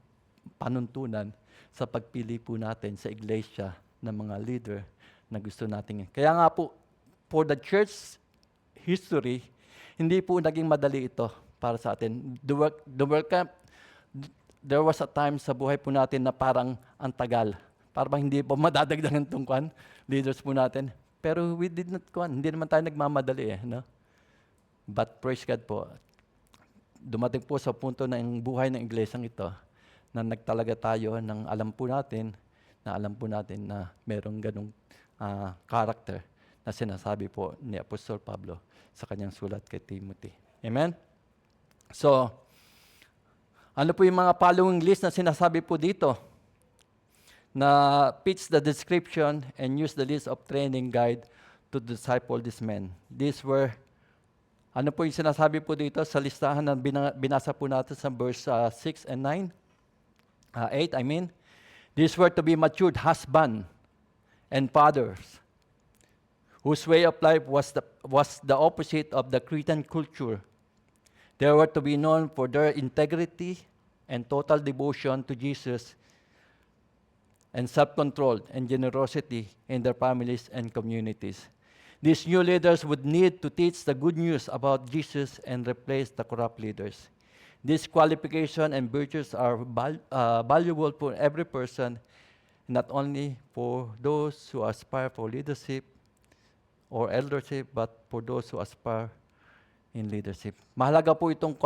panuntunan sa pagpili po natin sa iglesia ng mga leader na gusto natin. Kaya nga po, for the church history, hindi po naging madali ito para sa atin. The work camp, there was a time sa buhay po natin na parang ang tagal. Parang hindi pa madadagdagan itong leaders po natin. Pero we did not hindi naman tayo nagmamadali . But praise God po, dumating po sa punto ng buhay ng iglesyang ito na nagtalaga tayo ng alam po natin na merong ganong character na sinasabi po ni Apostol Pablo sa kanyang sulat kay Timothy. Amen? So, ano po yung mga following list na sinasabi po dito? Na fits the description and use the list of training guide to disciple these men. These were, ano po yung sinasabi po dito sa listahan na binasa po natin sa verse 6 and 9? 8, I mean. These were to be matured husband and fathers, whose way of life was the opposite of the Cretan culture. They were to be known for their integrity and total devotion to Jesus, and self-control and generosity in their families and communities. These new leaders would need to teach the good news about Jesus and replace the corrupt leaders. These qualifications and virtues are valuable for every person, not only for those who aspire for leadership or eldership, but for those who aspire in leadership. Mahalaga po itong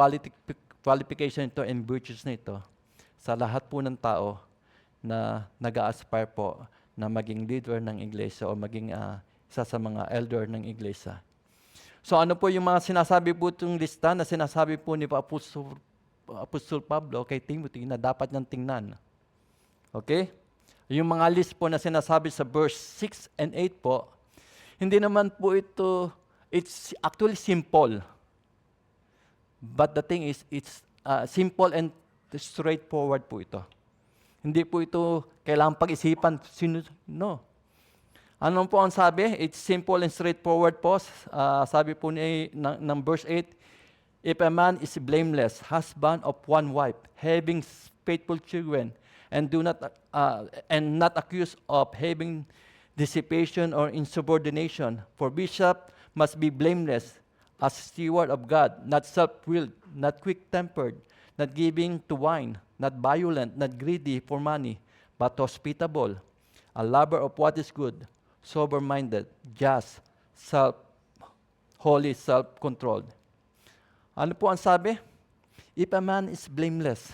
qualification ito and virtues nito sa lahat po ng tao na nag-aspire po na maging leader ng iglesia o maging isa sa mga elder ng iglesia. So ano po yung mga sinasabi po itong lista na sinasabi po ni Apostol Pablo kay Timothy na dapat niyang tingnan? Okay? Yung mga list po na sinasabi sa verse 6 and 8 po, hindi naman po ito, it's actually simple. But the thing is, it's simple and straightforward po ito. Hindi po ito kailangang pag-isipan. No. Ano po ang sabi? It's simple and straightforward po. Sabi po ng verse 8, if a man is blameless, husband of one wife, having faithful children, and not accused of having dissipation or insubordination, for bishop must be blameless, as steward of God, not self-willed, not quick-tempered, not giving to wine, not violent, not greedy for money, but hospitable, a lover of what is good, sober-minded, just, holy, self-controlled. Ano po ang sabi? If a man is blameless.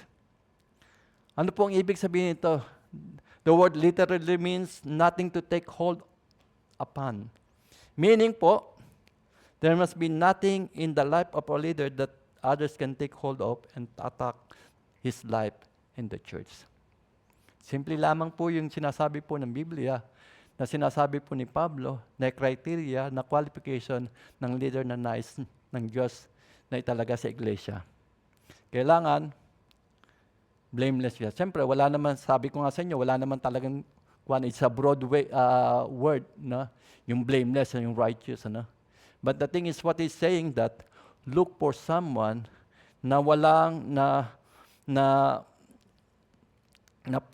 Ano po ang ibig sabihin nito? The word literally means nothing to take hold upon. Meaning po, there must be nothing in the life of a leader that others can take hold of and attack his life in the church. Simple lamang po yung sinasabi po ng Biblia, na sinasabi po ni Pablo, na criteria, na qualification ng leader na nais ng Diyos na italaga sa iglesia. Kailangan, blameless siya. Siyempre, wala naman, sabi ko nga sa inyo, wala naman talagang, it's a broad word, no? Yung blameless, yung righteous, ano? But the thing is, what he's saying that, look for someone na walang, na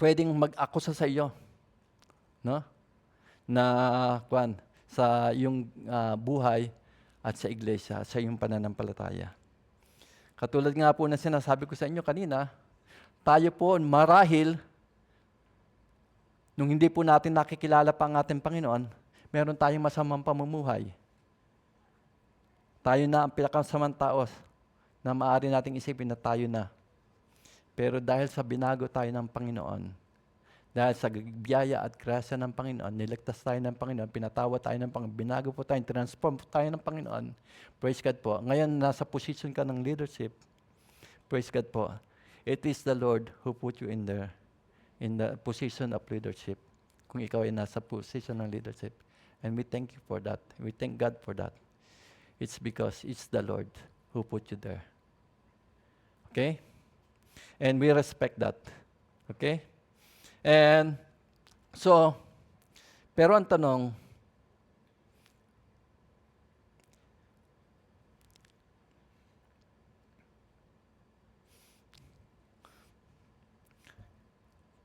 pwedeng mag-akusa sa iyo, no? Sa yung buhay at sa iglesia, sa iyong pananampalataya. Katulad nga po na sinasabi ko sa inyo kanina, tayo po marahil, nung hindi po natin nakikilala pa ang ating Panginoon, meron tayong masamang pamumuhay. Tayo na ang pinakasamang tao na maaari nating isipin na tayo na. Pero dahil sa binago tayo ng Panginoon, dahil sa biyaya at grasya ng Panginoon, niligtas tayo ng Panginoon, pinatawa tayo ng Panginoon, binago po tayo, transform po tayo ng Panginoon. Praise God po. Ngayon, nasa position ka ng leadership. Praise God po. It is the Lord who put you in the position of leadership. Kung ikaw ay nasa position ng leadership. And we thank you for that. We thank God for that. It's because it's the Lord who put you there. Okay? And we respect that. Okay? And so, pero ang tanong,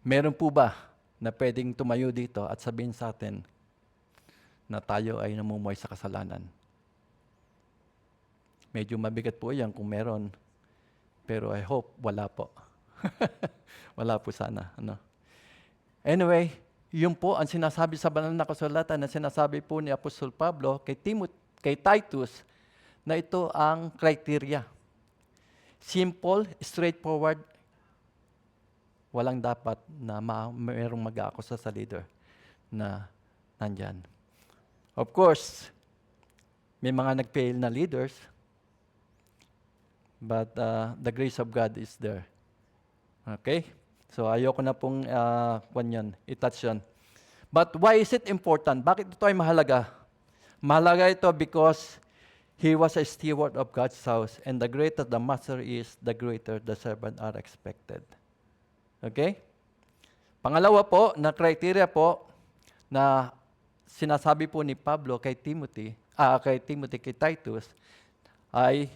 meron po ba na pwedeng tumayo dito at sabihin sa atin na tayo ay namumuhay sa kasalanan? Medyo mabigat po yan kung meron. Pero I hope wala po. Wala po sana. Ano? Anyway, yun po ang sinasabi sa banal na kasulatan na sinasabi po ni Apostol Pablo kay Titus na ito ang criteria. Simple, straightforward, walang dapat na mayroong mag-aakusa sa leader na nandyan. Of course, may mga nag-fail na leaders, but the grace of God is there. Okay? So ayoko na pong i-touch yan. But why is it important? Bakit ito ay mahalaga? Mahalaga ito because he was a steward of God's house, and the greater the master is, the greater the servant are expected. Okay? Pangalawa po, na criteria po, na sinasabi po ni Pablo kay kay Titus, ay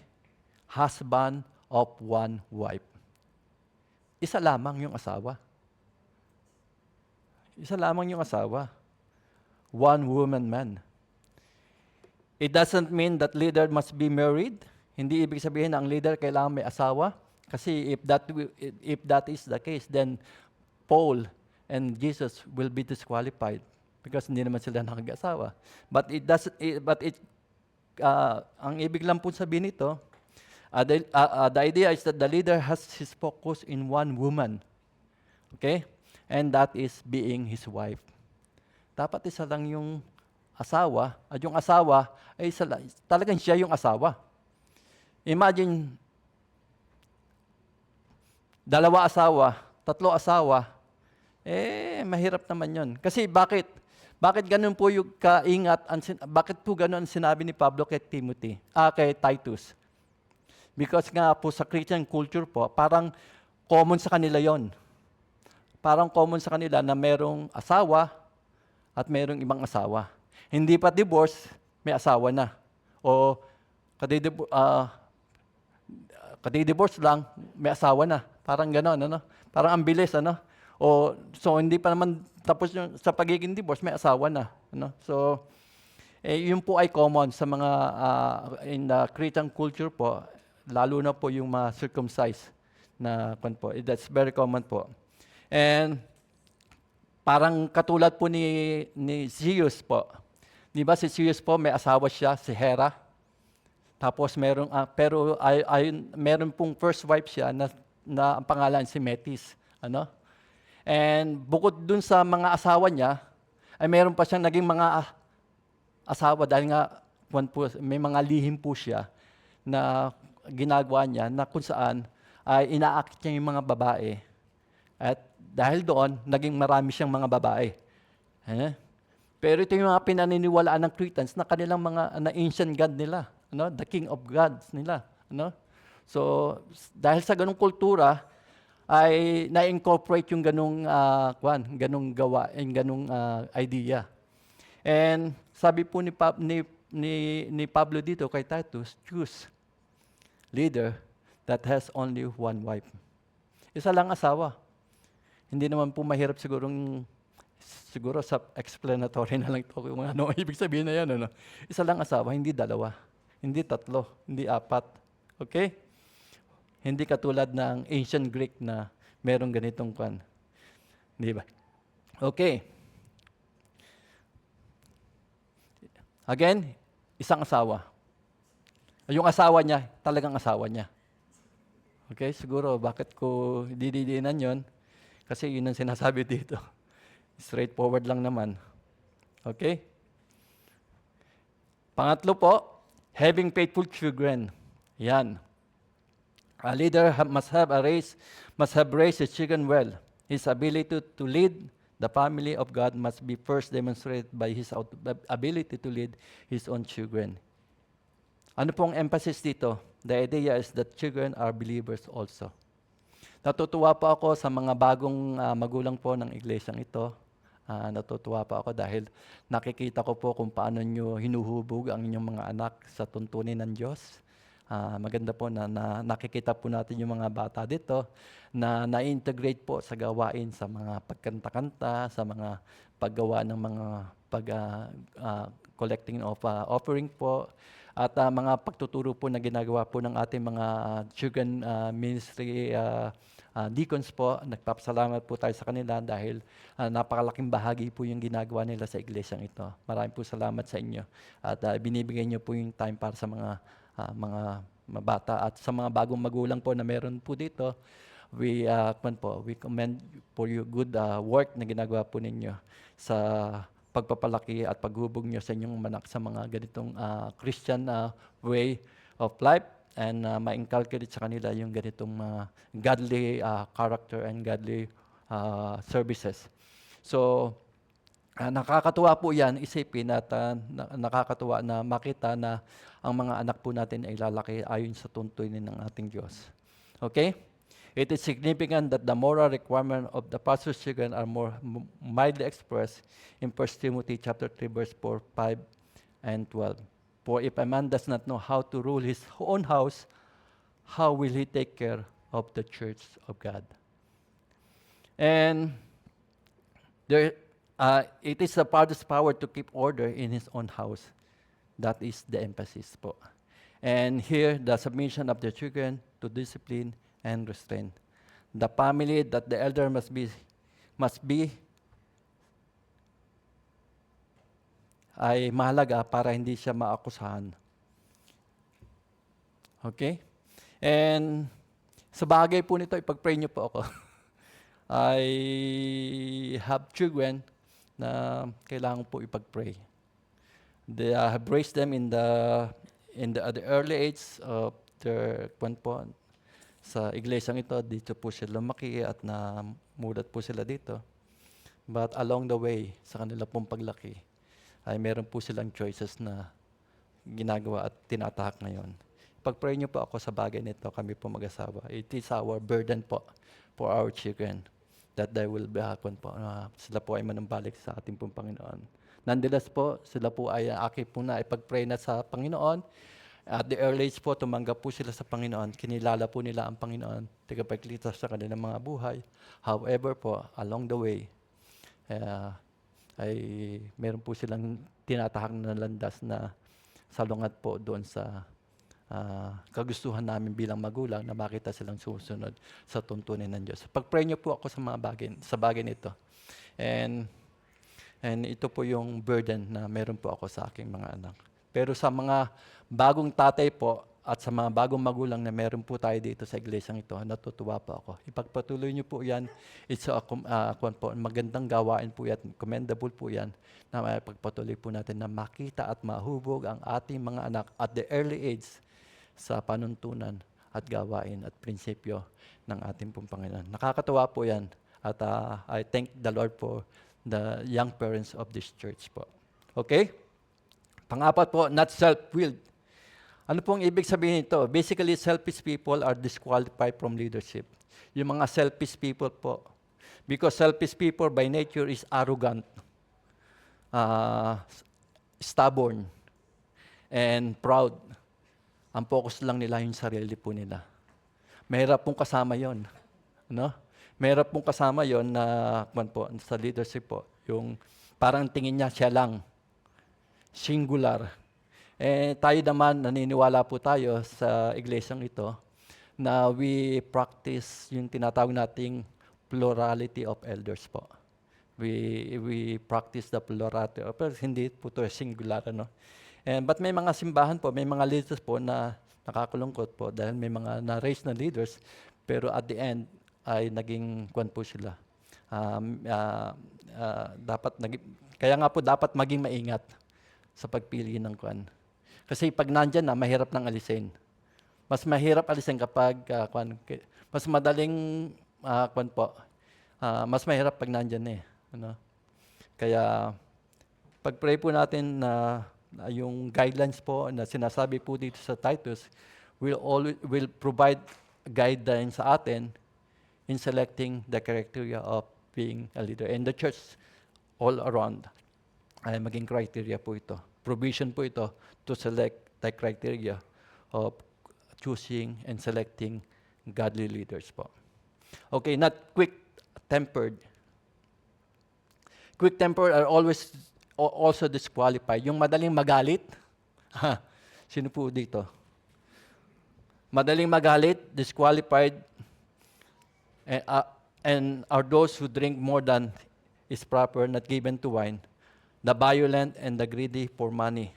husband of one wife. Isa lamang yung asawa. Isa lamang yung asawa. One woman man. It doesn't mean that leader must be married. Hindi ibig sabihin na ang leader kailangan may asawa. Kasi if that is the case, then Paul and Jesus will be disqualified because hindi naman sila nakag-asawa. But ang ibig lang po sabihin nito, the idea is that the leader has his focus in one woman. Okay? And that is being his wife. Dapat isa lang yung asawa, at yung asawa ay talagang siya yung asawa. Imagine, 2 asawa, 3 asawa, mahirap naman yun. Kasi bakit? Bakit ganun po yung kaingat, bakit po ganun ang sinabi ni Pablo kay Titus? Because nga po sa Christian culture po, parang common sa kanila yon. Parang common sa kanila na merong asawa at merong ibang asawa. Hindi pa divorce, may asawa na. O kadi-divorce lang, may asawa na. Parang gano'n, ano? Parang ang bilis, ano? So hindi pa naman tapos yung, sa pagiging divorce, may asawa na. Ano? So, yun po ay common sa mga, in the Christian culture po, lalo na po yung mga circumcised na po. That's very common po. And parang katulad po ni Zeus po. Di ba si Zeus po, may asawa siya, si Hera. Tapos meron pong first wife siya na ang pangalan si Metis. Ano? And bukod dun sa mga asawa niya, ay meron pa siyang naging mga asawa dahil nga may mga lihim po siya na ginagawa niya na kung saan ay inaakit niya yung mga babae. At dahil doon, naging marami siyang mga babae. Pero ito yung mga pinaniniwalaan ng Cretans na kanilang mga ancient god nila, ano? The king of gods nila. Ano? So, dahil sa ganung kultura, ay na-incorporate yung ganung gawa, yung ganung idea. And sabi po ni Pablo dito kay Titus, choose leader that has only one wife. Isa lang asawa. Hindi naman po mahirap siguro sa explanatory na lang ito kung ano ibig sabihin na yan. Ano? Isa lang asawa, hindi 2, hindi 3, hindi 4. Okay? Hindi katulad ng ancient Greek na merong ganitong kwan. Di ba? Okay. Again, isang asawa. Yung asawa niya, talagang asawa niya. Okay? Siguro, bakit ko dididinan yon? Kasi yun ang sinasabi dito. Straightforward lang naman. Okay? Pangatlo po, having faithful children. Yan. A leader must have raised his children well. His ability to lead the family of God must be first demonstrated by his ability to lead his own children. Ano pong emphasis dito? The idea is that children are believers also. Natutuwa po ako sa mga bagong magulang po ng iglesyang ito. Natutuwa po ako dahil nakikita ko po kung paano nyo hinuhubog ang inyong mga anak sa tuntunin ng Diyos. Maganda po na nakikita po natin yung mga bata dito na na-integrate po sa gawain sa mga pagkanta-kanta, sa mga paggawa ng mga collecting of offering po, at mga pagtuturo po na ginagawa po ng ating mga children ministry deacons po. Nagpapasalamat po tayo sa kanila dahil napakalaking bahagi po yung ginagawa nila sa iglesyang ito. Maraming po salamat sa inyo. At binibigay niyo po yung time para sa mga bata at sa mga bagong magulang po na meron po dito. We commend for your good work na ginagawa po ninyo sa pagpapalaki at paghubog niyo sa inyong manak sa mga ganitong Christian way of life, and ma-inculcate sa kanila yung ganitong godly character and godly services. So, Nakakatuwa po yan, isipin at nakakatuwa na makita na ang mga anak po natin ay lalaki ayon sa tuntunin ng ating Diyos. Okay? It is significant that the moral requirement of the pastor's children are more mildly expressed in 1 Timothy chapter 3, verse 4, 5, and 12. For if a man does not know how to rule his own house, how will he take care of the church of God? And there, it is the father's power to keep order in his own house. That is the emphasis po. And here, the submission of the children to discipline and restraint. The family that the elder must be ay mahalaga para hindi siya maakusahan. Okay? And sa bagay po nito, ipag-pray niyo po ako. I have children na kailangan po ipag-pray. They have raised them in the early age of their po, sa iglesyang ito. Dito po sila lumaki at namulat po sila dito. But along the way, sa kanila pong paglaki, ay meron po silang choices na ginagawa at tinatahak ngayon. Pag-pray niyo po ako sa bagay nito, kami po mag-asawa. It is our burden po for our children that they will be happen po. Sila po ay manumbalik sa ating pong Panginoon. Nonetheless po, sila po ay akin po na ipag-pray na sa Panginoon. At the early age po, tumanggap po sila sa Panginoon. Kinilala po nila ang Panginoon. Tagapagligtas sa kanilang mga buhay. However po, along the way, ay meron po silang tinatahak na landas na salungat po doon sa kagustuhan namin bilang magulang na makita silang susunod sa tuntunin ng Diyos. Pag-pray niyo po ako sa bagay nito. And ito po yung burden na meron po ako sa aking mga anak. Pero sa mga bagong tatay po at sa mga bagong magulang na meron po tayo dito sa iglesyang ito, natutuwa po ako. Ipagpatuloy niyo po yan. It's magandang gawain po yan, commendable po yan, na pagpatuloy po natin na makita at mahubog ang ating mga anak at the early age sa panuntunan at gawain at prinsipyo ng ating pong Panginoon. Nakakatuwa po yan. At I thank the Lord for the young parents of this church po. Okay? Pang-apat po, not self-willed. Ano pong ibig sabihin nito? Basically, selfish people are disqualified from leadership. Yung mga selfish people po. Because selfish people by nature is arrogant, stubborn, and proud. Ang focus lang nila yung sarili po nila. Mahirap pong kasama yon, no? Mahirap pong kasama yon na sa leadership po. Yung parang tingin niya siya lang, singular. Tayo naman, naniniwala po tayo sa iglesyang ito na we practice yung tinatawag nating plurality of elders po. We practice the plurality of elders, hindi po ito singular, no? But may mga simbahan po, may mga leaders po na nakakulungkot po dahil may mga na-raise na leaders, pero at the end ay naging po sila. Kaya nga po dapat maging maingat sa pagpili ng Kasi pag nandyan na, mahirap nang alisin. Mas mahirap alisin kapag, mas madaling, mas mahirap pag nandyan eh. Ano? Kaya, pag-pray po natin na yung guidelines po na sinasabi po dito sa Titus will provide guidelines sa atin in selecting the criteria of being a leader. And the church all around ay maging criteria po ito. Provision po ito to select the criteria of choosing and selecting godly leaders po. Okay, not quick-tempered. Quick-tempered are also disqualified. Yung madaling magalit, sino po dito? Madaling magalit, disqualified, and are those who drink more than is proper, not given to wine, the violent and the greedy for money.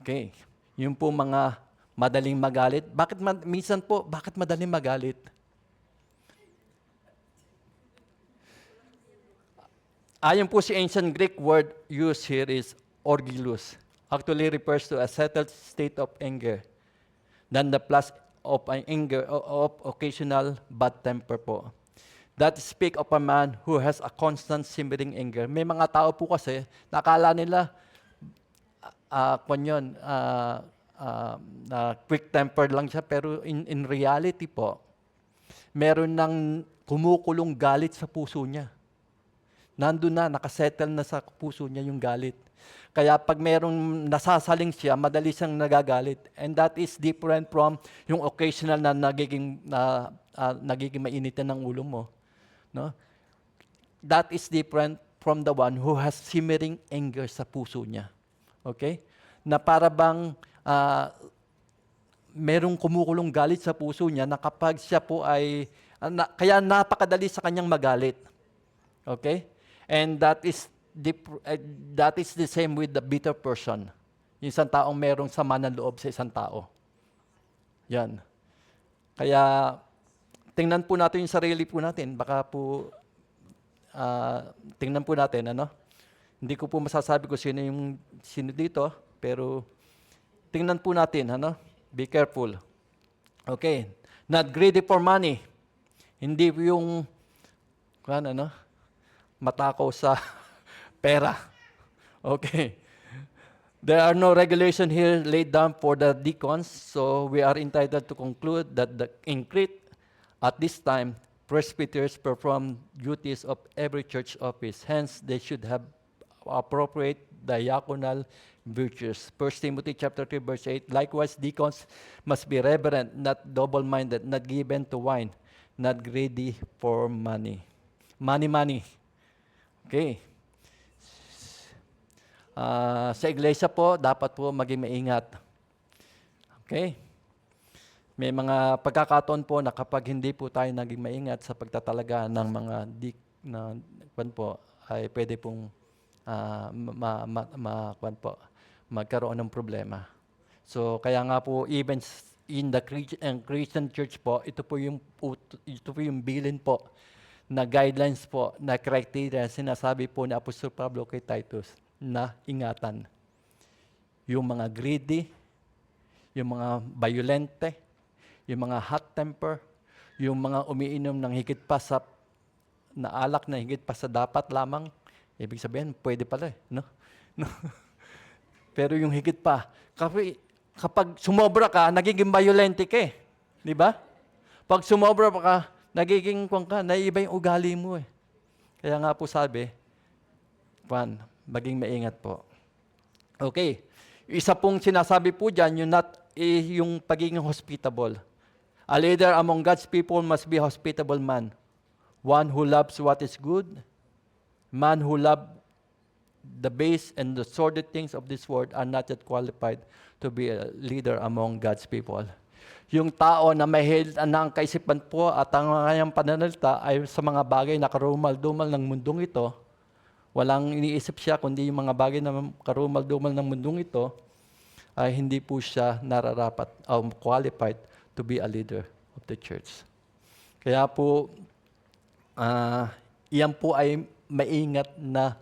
Okay. Yung po mga madaling magalit. Minsan po, bakit madaling magalit? Ayon po si ancient Greek word used here is orgilus. Actually refers to a settled state of anger. Then the plus of an anger of occasional bad temper po. That speak of a man who has a constant simmering anger. May mga tao po kasi, nakala nila, quick-tempered lang siya, pero in reality po, meron ng kumukulong galit sa puso niya. Nandun na, nakasettle na sa puso niya yung galit. Kaya pag merong nasasaling siya, madali siyang nagagalit. And that is different from yung occasional na nagiging mainitin ng ulo mo. No? That is different from the one who has simmering anger sa puso niya. Okay? Na para bang merong kumukulong galit sa puso niya na kapag siya po ay, kaya napakadali sa kanyang magalit. Okay? And that is the same with the bitter person. Yung isang taong merong sama ng loob sa isang tao. Yan. Kaya, tingnan po natin yung sarili po natin. Baka po, tingnan po natin, ano? Hindi ko po masasabi kung sino dito, pero tingnan po natin, ano? Be careful. Okay. Not greedy for money. Hindi yung, matakaw sa pera. Okay. There are no regulation here laid down for the deacons, so we are entitled to conclude that in Crete, at this time, presbyters perform duties of every church office. Hence, they should have appropriate diaconal virtues. 1 Timothy chapter 3, verse 8. Likewise, deacons must be reverent, not double-minded, not given to wine, not greedy for money. Money. Okay. Sa iglesia po, dapat po maging maingat. Okay? May mga pagkakataon po na kapag hindi po tayo naging maingat sa pagtatalaga ng mga ay pwede pong magkaroon ng problema. So, kaya nga po, even in the Christian church po, ito po yung bilin po na guidelines po, na criteria, sinasabi po ni Apostol Pablo kay Titus, na ingatan. Yung mga greedy, yung mga violente, yung mga hot temper, yung mga umiinom ng higit pa sa na alak na higit pa sa dapat lamang, ibig sabihin, pwede pala no? Pero yung higit pa, kapag sumobra ka, nagiging violente ka di ba? Pag sumobra ka, nagiging naiiba yung ugali mo Kaya nga po sabi, maging maingat po. Okay. Isa pong sinasabi po dyan, yung pagiging hospitable. A leader among God's people must be a hospitable man. One who loves what is good. Man who loves the base and the sordid things of this world are not yet qualified to be a leader among God's people. Yung tao na mahilig na ang kaisipan po at ang kanyang pananalita ay sa mga bagay na karumal-dumal ng mundong ito, walang iniisip siya kundi yung mga bagay na karumal-dumal ng mundong ito, ay hindi po siya nararapat o qualified to be a leader of the church. Kaya po, iyan po ay maingat na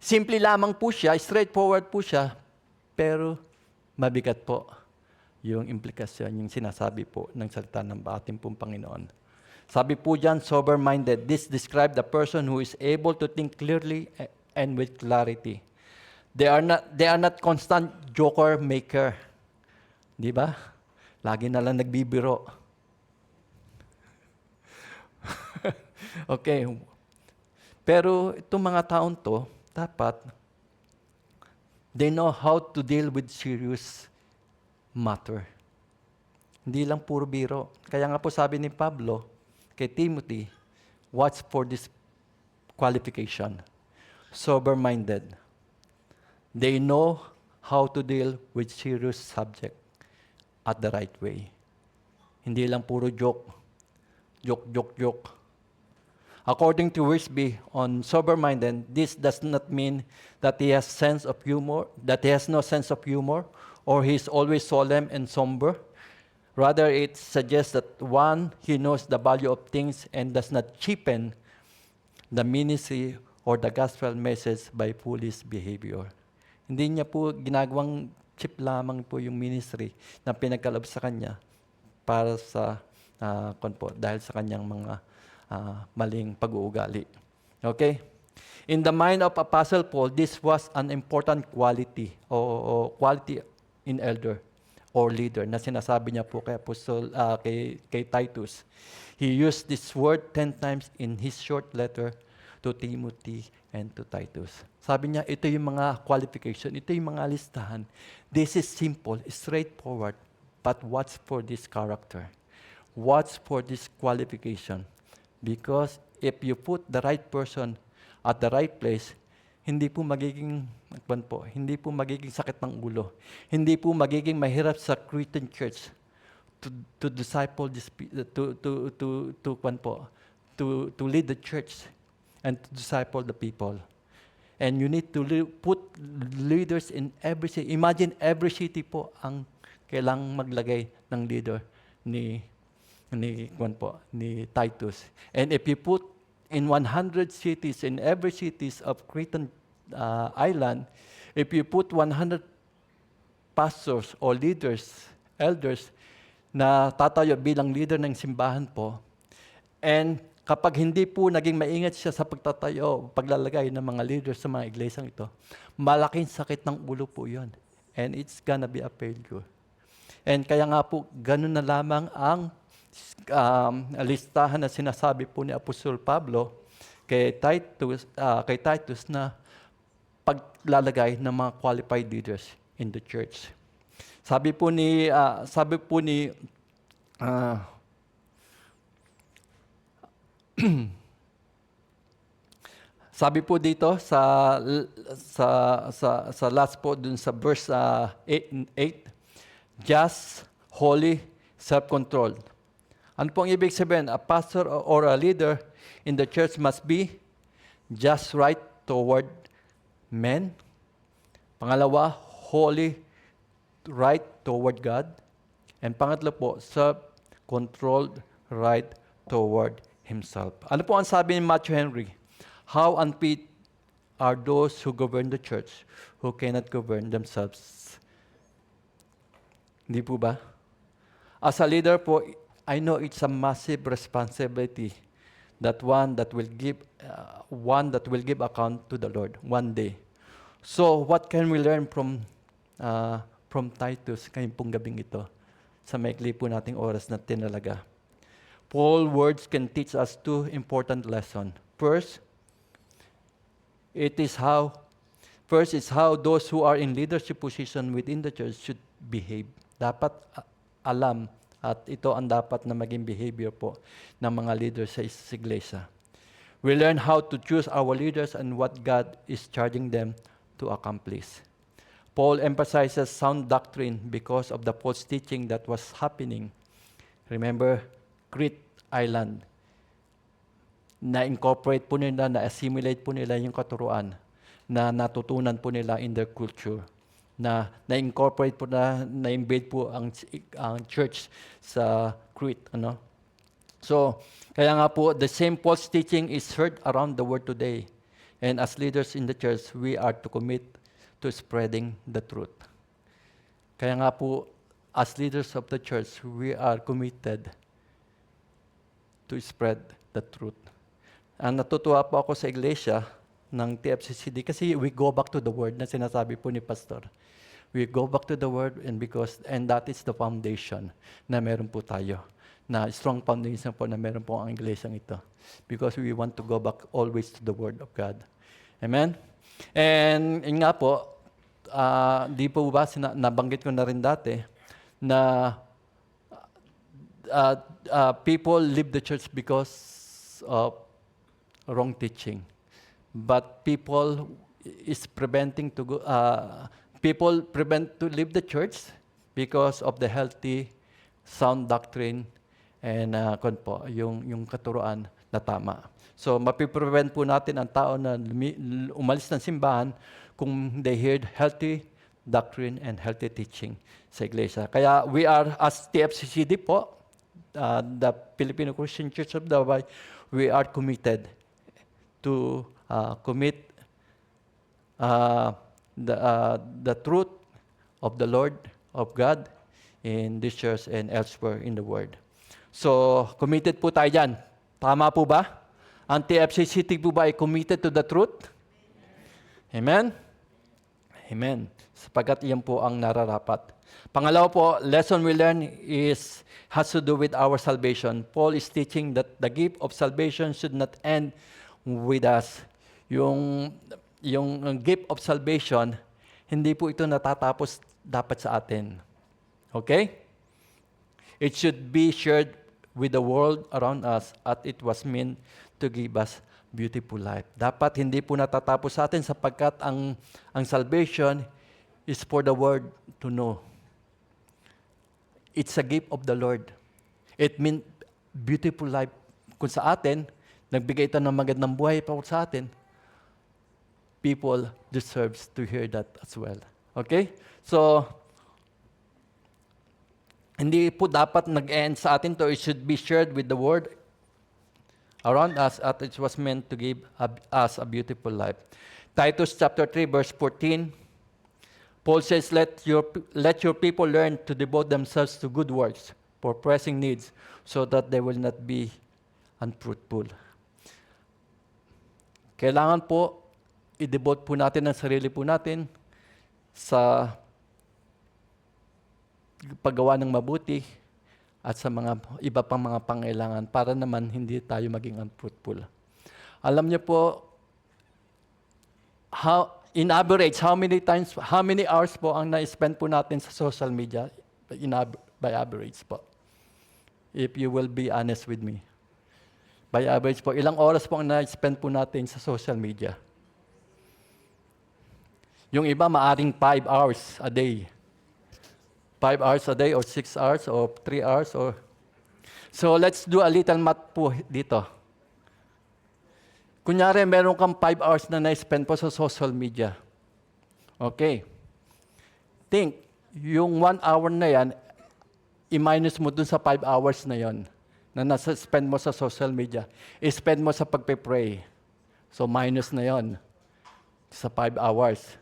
simple lamang po siya, straightforward po siya, pero mabigat po yung implikasyon, yung sinasabi po ng salita ng ating pong Panginoon. Sabi po dyan, sober-minded. This describes the person who is able to think clearly and with clarity. They are not constant joker maker. Di ba? Lagi na lang nagbibiro. Okay. Pero itong mga taon to, dapat, they know how to deal with serious matter. Hindi lang puro biro. Kaya nga po sabi ni Pablo kay Timothy, watch for this qualification. Sober-minded. They know how to deal with serious subject at the right way. Hindi lang puro joke. Joke. According to Wiersbe on sober-minded, this does not mean that he has no sense of humor, or he is always solemn and somber. Rather, it suggests that he knows the value of things and does not cheapen the ministry or the gospel message by foolish behavior. Hindi niya po ginagawang cheap lamang po yung ministry na pinagkaloob sa kanya para sa dahil sa kanyang mga maling pag-uugali. Okay? In the mind of Apostle Paul, this was an important quality o quality in elder or leader na sinasabi niya po kay Apostle, kay Titus. He used this word 10 times in his short letter to Timothy and to Titus. Sabi niya, ito yung mga qualification, ito yung mga listahan. This is simple, straightforward, but what's for this character? What's for this qualification? Because if you put the right person at the right place, hindi po magiging sakit ng ulo. Hindi po magiging mahirap sa Christian church to disciple this to lead the church and to disciple the people. And you need to put leaders in every city. Imagine every city po ang kailangang maglagay ng leader ni Titus. And if you put in 100 cities, in every cities of Cretan island, if you put 100 pastors or leaders, elders, na tatayo bilang leader ng simbahan po, and kapag hindi po naging maingat siya sa paglalagay ng mga leaders sa mga iglesyang ito, malaking sakit ng ulo po yun. And it's gonna be a failure. And kaya nga po, ganun na lamang ang listahan na sinasabi po ni Apostol Pablo kay Titus na paglalagay ng mga qualified leaders in the church. Sabi po dito sa last po dun sa verse 8, just, holy, self-controlled. Ano pong ibig sabihin? A pastor or a leader in the church must be just, right toward men. Pangalawa, holy, right toward God. And pangatlo po, self-controlled, right toward himself. Ano po ang sabi ni Matthew Henry? How unfit are those who govern the church who cannot govern themselves? Hindi po ba? As a leader po, I know it's a massive responsibility that one that will give account to the Lord one day. So what can we learn from Titus ngayong pong gabing ito sa maikli po nating oras na tinalaga? Paul's words can teach us two important lessons. First is how those who are in leadership position within the church should behave. Dapat alam at ito ang dapat na maging behavior po ng mga leaders sa iglesia. We learn how to choose our leaders and what God is charging them to accomplish. Paul emphasizes sound doctrine because of the false teaching that was happening. Remember, Crete Island. Na-incorporate po nila, na-assimilate po nila yung katuruan na natutunan po nila in their culture. Na-incorporate po na-invade po ang church sa Crete. So, kaya nga po, the same false teaching is heard around the world today. And as leaders in the church, we are to commit to spreading the truth. Kaya nga po, as leaders of the church, we are committed to spread the truth. Ang natutuwa po ako sa iglesia ng TFCCD kasi we go back to the Word na sinasabi po ni Pastor. We go back to the Word and that is the foundation na meron po tayo. Na strong foundation po na meron po ang iglesyang ito. Because we want to go back always to the Word of God. Amen? And nga po, di po ba, nabanggit ko na rin dati, na people leave the church because of wrong teaching. But people prevent to leave the church because of the healthy, sound doctrine and yung katuruan na tama. So, mapiprevent po natin ang tao na umalis ng simbahan kung they heard healthy doctrine and healthy teaching sa iglesia. Kaya we are, as TFCCD po, the Filipino Christian Church of Davao, we are committed to commit the truth of the Lord, of God, in this church and elsewhere in the world. So, committed po tayo dyan. Tama po ba? Ang TFCCT po ba ay committed to the truth? Amen? Amen. Sapagkat iyan po ang nararapat. Pangalawa po, lesson we learn has to do with our salvation. Paul is teaching that the gift of salvation should not end with us. Yung gift of salvation, hindi po ito natatapos dapat sa atin. Okay? It should be shared with the world around us at it was meant to give us beautiful life. Dapat hindi po natatapos sa atin sapagkat ang salvation is for the world to know. It's a gift of the Lord. It means beautiful life. Kung sa atin, nagbigay ito ng magandang buhay para sa atin, people deserves to hear that as well. Okay? So, hindi po dapat nag-end sa atin to. It should be shared with the world around us as it was meant to give us a beautiful life. Titus chapter 3 verse 14, Paul says, let your people learn to devote themselves to good works for pressing needs so that they will not be unfruitful. Kailangan po i-devote po natin ang sarili po natin sa paggawa ng mabuti at sa mga iba pang mga pangailangan para naman hindi tayo maging unfruitful. Alam niyo po, in average, how many hours po ang na-spend po natin sa social media? By average po. If you will be honest with me. By average po, ilang oras po ang na-spend po natin sa social media? Yung iba, maaring 5 hours a day. 5 hours a day or 6 hours or 3 hours or... So let's do a little math po dito. Kunyari, meron kang 5 hours na na-spend po sa social media. Okay. Think, yung 1 hour na yan, i-minus mo dun sa 5 hours na yon na nasa-spend mo sa social media. I-spend mo sa pagpe-pray. So minus na yon sa 5 hours.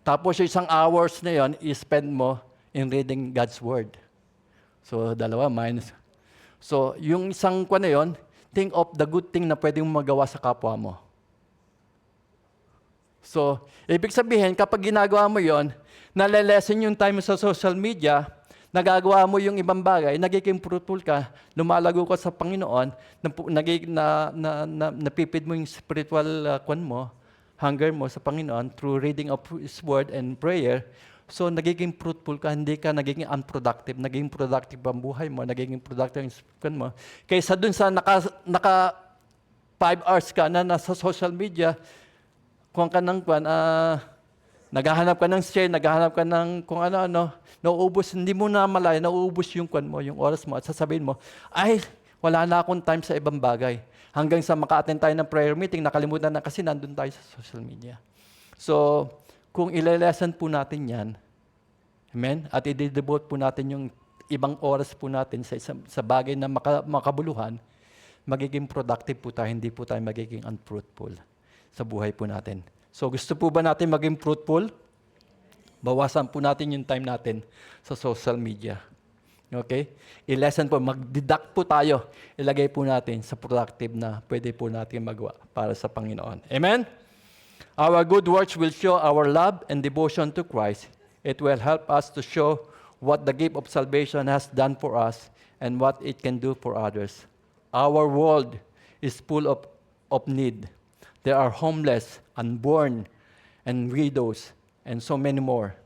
Tapos yung 1 hours na yon, i-spend mo in reading God's Word. So, dalawa, minus. So, yung isang kwa na yun, think of the good thing na pwede mong magawa sa kapwa mo. So, ibig sabihin, kapag ginagawa mo yon, nalilesen yung time sa social media, nagagawa mo yung ibang bagay, nagiging fruitful ka, lumalago ka sa Panginoon, napipid mo yung spiritual hunger mo sa Panginoon through reading of His Word and prayer. So, nagiging fruitful ka, hindi ka nagiging unproductive. Nagiging productive ang buhay mo, nagiging productive ang spiritual mo. Kaysa dun sa naka 5 hours ka na nasa social media, kung ka ng naghahanap ka ng share, naghahanap ka ng kung ano-ano, nauubos, hindi mo na malaya, nauubos yung yung oras mo, at sasabihin mo, ay, wala na akong time sa ibang bagay. Hanggang sa maka-attend tayo ng prayer meeting, nakalimutan na kasi nandun tayo sa social media. So, kung ilelesan po natin yan, amen, at i-devote po natin yung ibang oras po natin sa bagay na makabuluhan, magiging productive po tayo, hindi po tayo magiging unfruitful sa buhay po natin. So gusto po ba natin maging fruitful? Bawasan po natin yung time natin sa social media. Okay? I-lesson po, mag-deduct po tayo, ilagay po natin sa productive na pwede po natin magawa para sa Panginoon. Amen? Our good works will show our love and devotion to Christ. It will help us to show what the gift of salvation has done for us and what it can do for others. Our world is full of need. There are homeless, unborn, and widows, and so many more.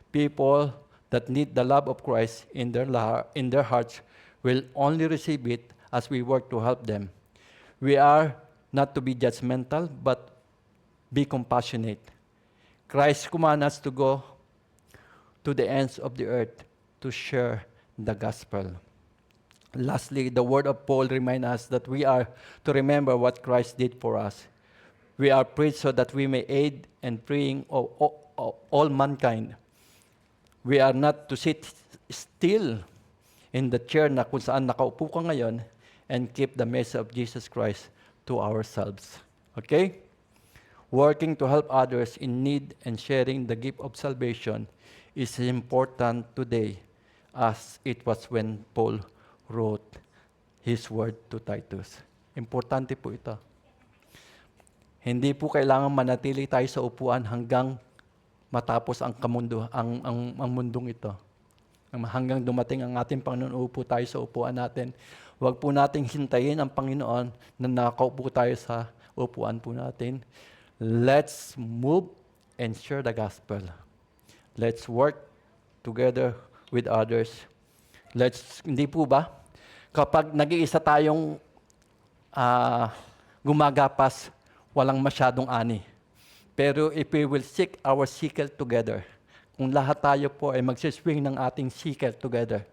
People that need the love of Christ in their hearts will only receive it as we work to help them. We are not to be judgmental, but be compassionate. Christ commands us to go to the ends of the earth to share the gospel. Lastly, the word of Paul reminds us that we are to remember what Christ did for us. We are preached so that we may aid and freeing all mankind. We are not to sit still in the chair na kung saan nakaupo ka ngayon and keep the message of Jesus Christ to ourselves. Okay? Working to help others in need and sharing the gift of salvation is important today as it was when Paul wrote his word to Titus. Importante po ito. Hindi po kailangan manatili tayo sa upuan hanggang matapos ang mundong ito. Hanggang dumating ang ating Panginoon, upo tayo sa upuan natin. Huwag po nating hintayin ang Panginoon na nakaupo tayo sa upuan po natin. Let's move and share the gospel. Let's work together with others. Hindi po ba? Kapag nag-iisa tayong gumagapas, walang masyadong ani. Pero if we will seek our sickle together, kung lahat tayo po ay magsiswing ng ating sickle together,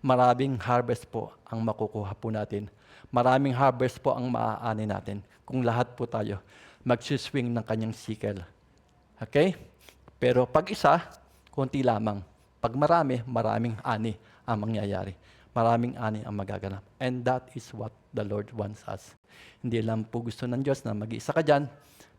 maraming harvest po ang makukuha po natin. Maraming harvest po ang maaani natin kung lahat po tayo magsiswing ng kanyang sickle. Okay? Pero pag isa, konti lamang. Pag marami, maraming ani ang mangyayari. Maraming ani ang magaganap. And that is what the Lord wants us. Hindi lang po gusto ng Diyos na mag-iisa ka dyan,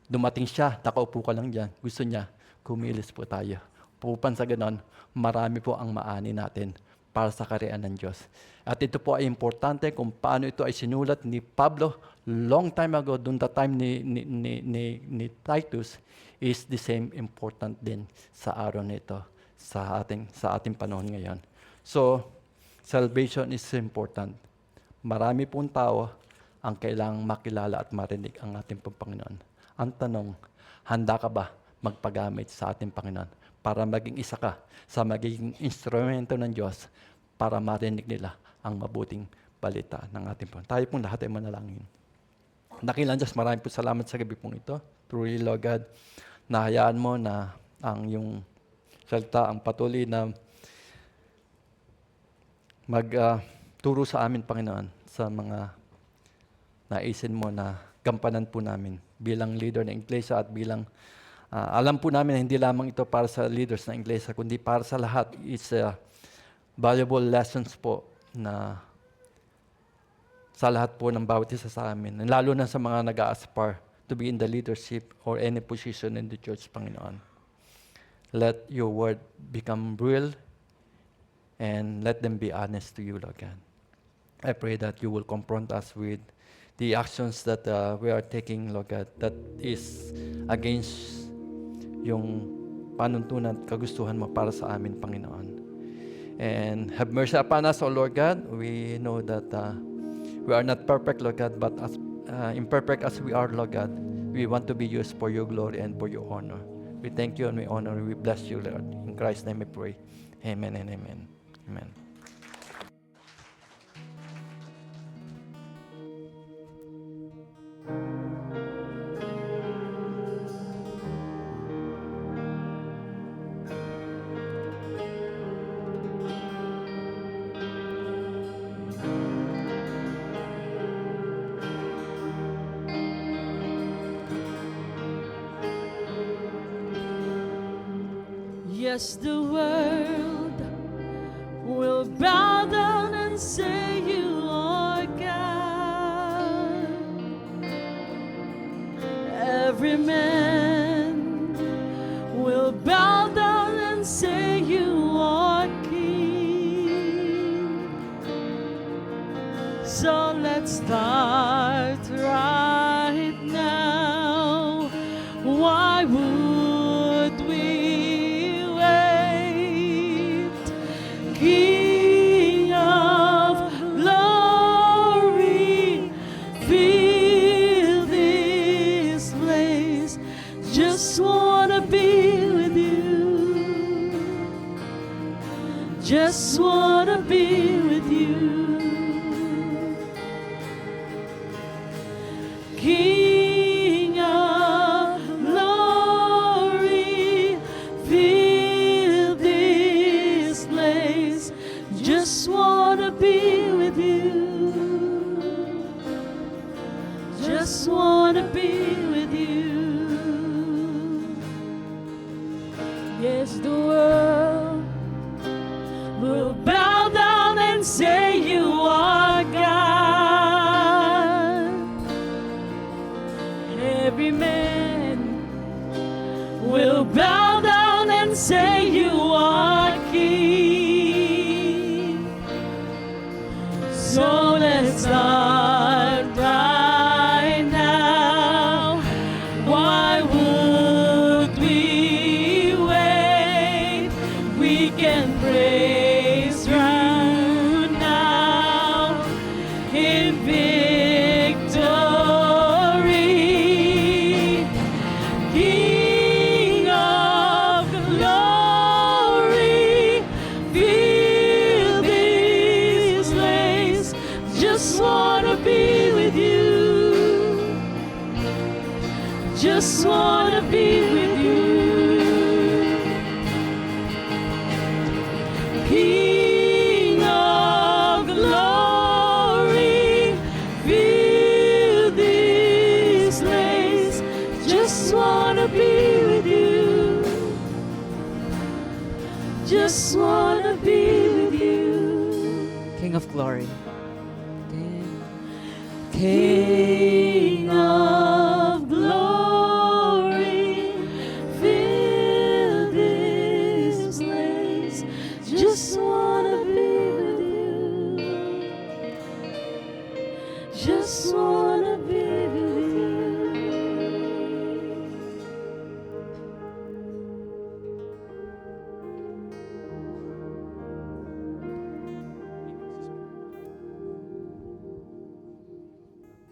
dumating siya, nakaupo ka lang dyan. Gusto niya, kumilos po tayo. Pupan sa ganon, marami po ang maani natin para sa kaharian ng Diyos. At ito po ay importante kung paano ito ay sinulat ni Pablo long time ago, during the time ni Titus, is the same important din sa araw nito, sa ating panahon ngayon. So, salvation is important. Marami pong tao ang kailangang makilala at marinig ang ating Panginoon. Ang tanong, handa ka ba magpagamit sa ating Panginoon para maging isa ka sa magiging instrumento ng Diyos para marinig nila ang mabuting balita ng ating Panginoon. Tayo pong lahat ay manalangin. Dakilang Diyos, maraming po salamat sa gabi pong ito. Truly, Lord God, nahayaan mo na ang iyong salita, ang patuloy na magturo sa amin, Panginoon, sa mga naisin mo na gampanan po namin bilang leader ng Iglesia at bilang alam po namin na hindi lamang ito para sa leaders ng Iglesia, kundi para sa lahat. It's valuable lessons po na sa lahat po ng bawat isa sa amin. Lalo na sa mga nag-a-aspire to be in the leadership or any position in the church, Panginoon. Let your word become real and let them be honest to you, Lord God. I pray that you will confront us with the actions that we are taking, Lord God, that is against yung panuntunan at kagustuhan mo para sa amin, Panginoon. And have mercy upon us, O Lord God. We know that we are not perfect, Lord God, but as imperfect as we are, Lord God, we want to be used for your glory and for your honor. We thank you and we honor you. We bless you, Lord. In Christ's name we pray. Amen and amen. Amen. Yes, the world will bow down and say you are God. Every man will bow down and say you are King. So let's start right now. Why would we King of glory, fill this place. Just wanna be with you. Just wanna be with you. King of glory, fill this place. Just wanna be with you. Just wanna be with you. Yes, the world will bow down and say you are God. Every man will bow down and say you are King. So let's start right just wanna be with you. King of glory. King of glory, fill this place. Just wanna be with you. Just wanna be with you.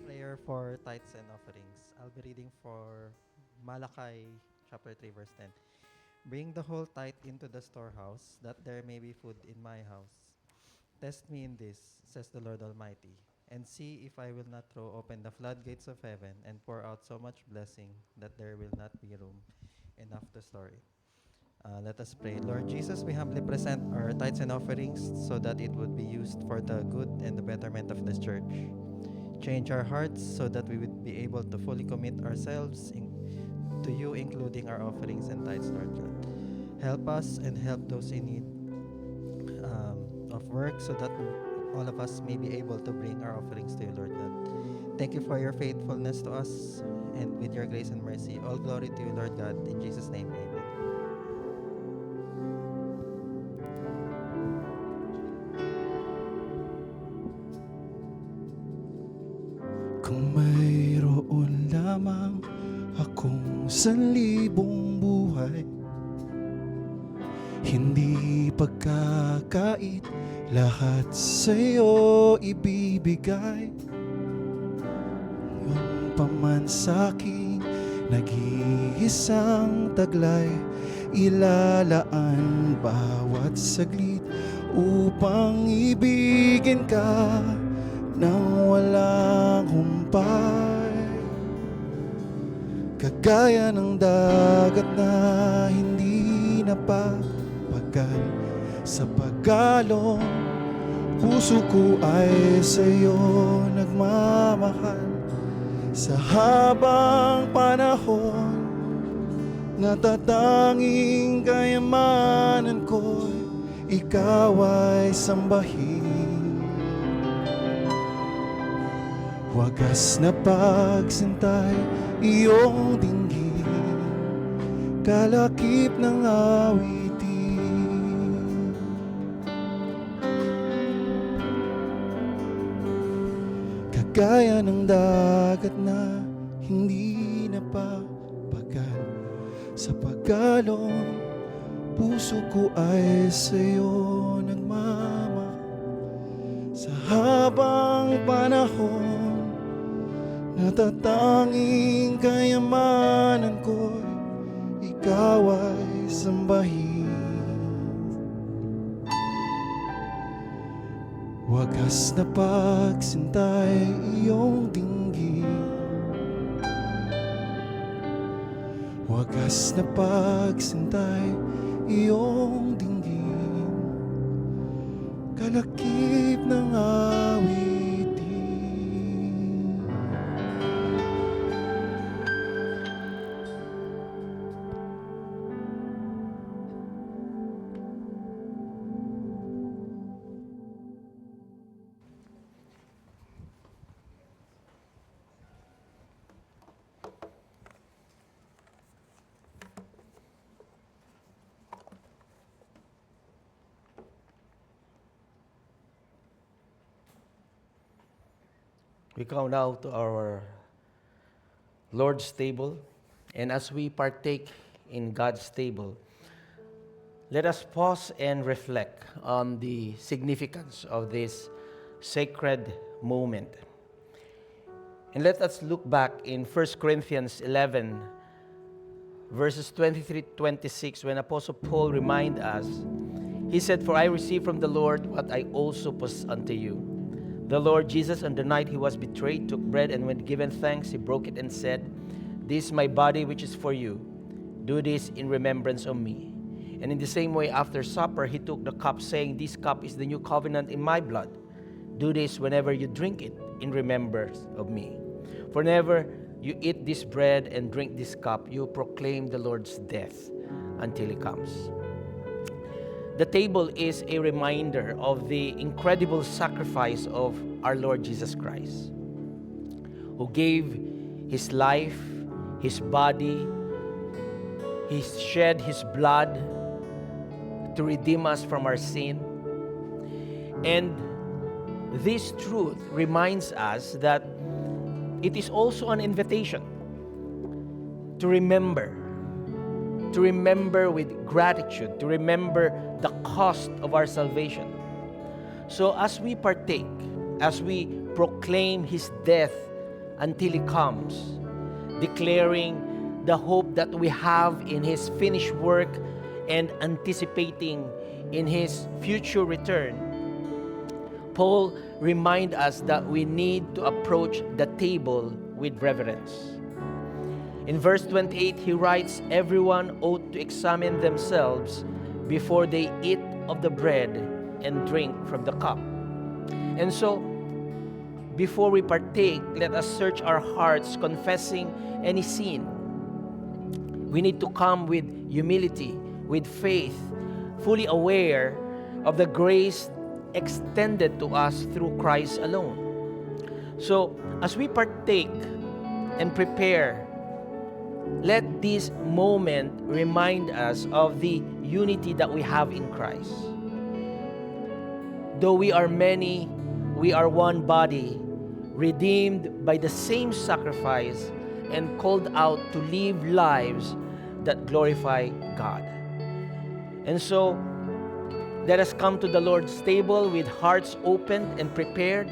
Prayer for tithes and offerings. I'll be reading for Malachi chapter 3 verse 10. Bring the whole tithe into the storehouse, that there may be food in my house. Test me in this, says the Lord Almighty, and see if I will not throw open the floodgates of heaven and pour out so much blessing that there will not be room enough to store it. Let us pray. Lord Jesus, we humbly present our tithes and offerings so that it would be used for the good and the betterment of this church. Change our hearts so that we would be able to fully commit ourselves to you, including our offerings and tithes, Lord God. Help us and help those in need of work so that all of us may be able to bring our offerings to you, Lord God. Thank you for your faithfulness to us, and with your grace and mercy, all glory to you, Lord God. In Jesus' name, amen. Kung mayroon lamang akong 1,000 buhay, hindi pagkakait, lahat sa'yo ibibigay. Yung paman sa'king nag-iisang taglay, ilalaan bawat saglit upang ibigin ka nang walang humpay. Kagaya ng dagat na hindi napapagal sa paggalong, puso ko ay sa'yo nagmamahal. Sa habang panahon, natatanging kayamanan ko'y ikaw ay sambahin. Wagas na pagsintay, iyong dinggin, kalakip ng awitin. Kagaya ng dagat na hindi napapagal sa paggalong, puso ko ay sa'yo nagmamahal. Sa habang panahon, natatanging kayamanan ko'y ikaw ay sambahin. Wagas na pagsintay, iyong dinggin, wagas na pagsintay, iyong dinggin, kalakip ng awitin. We come now to our Lord's table, and as we partake in God's table, let us pause and reflect on the significance of this sacred moment. And let us look back in 1 Corinthians 11, verses 23-26, when Apostle Paul reminds us, he said, "For I received from the Lord what I also pass unto you. The Lord Jesus, on the night he was betrayed, took bread, and when given thanks, he broke it and said, 'This is my body which is for you. Do this in remembrance of me.' And in the same way, after supper, he took the cup, saying, 'This cup is the new covenant in my blood. Do this whenever you drink it in remembrance of me. For whenever you eat this bread and drink this cup, you proclaim the Lord's death until he comes.'" the table is a reminder of the incredible sacrifice of our Lord Jesus Christ, who gave His life, His body, He shed His blood to redeem us from our sin. And this truth reminds us that it is also an invitation to remember with gratitude, to remember the cost of our salvation. So as we partake, as we proclaim His death until He comes, declaring the hope that we have in His finished work and anticipating in His future return, Paul reminds us that we need to approach the table with reverence. In verse 28, he writes, "Everyone ought to examine themselves before they eat of the bread and drink from the cup." And so, before we partake, let us search our hearts, confessing any sin. We need to come with humility, with faith, fully aware of the grace extended to us through Christ alone. So, as we partake and prepare, let this moment remind us of the unity that we have in Christ. Though we are many, we are one body, redeemed by the same sacrifice and called out to live lives that glorify God. And so, let us come to the Lord's table with hearts opened and prepared,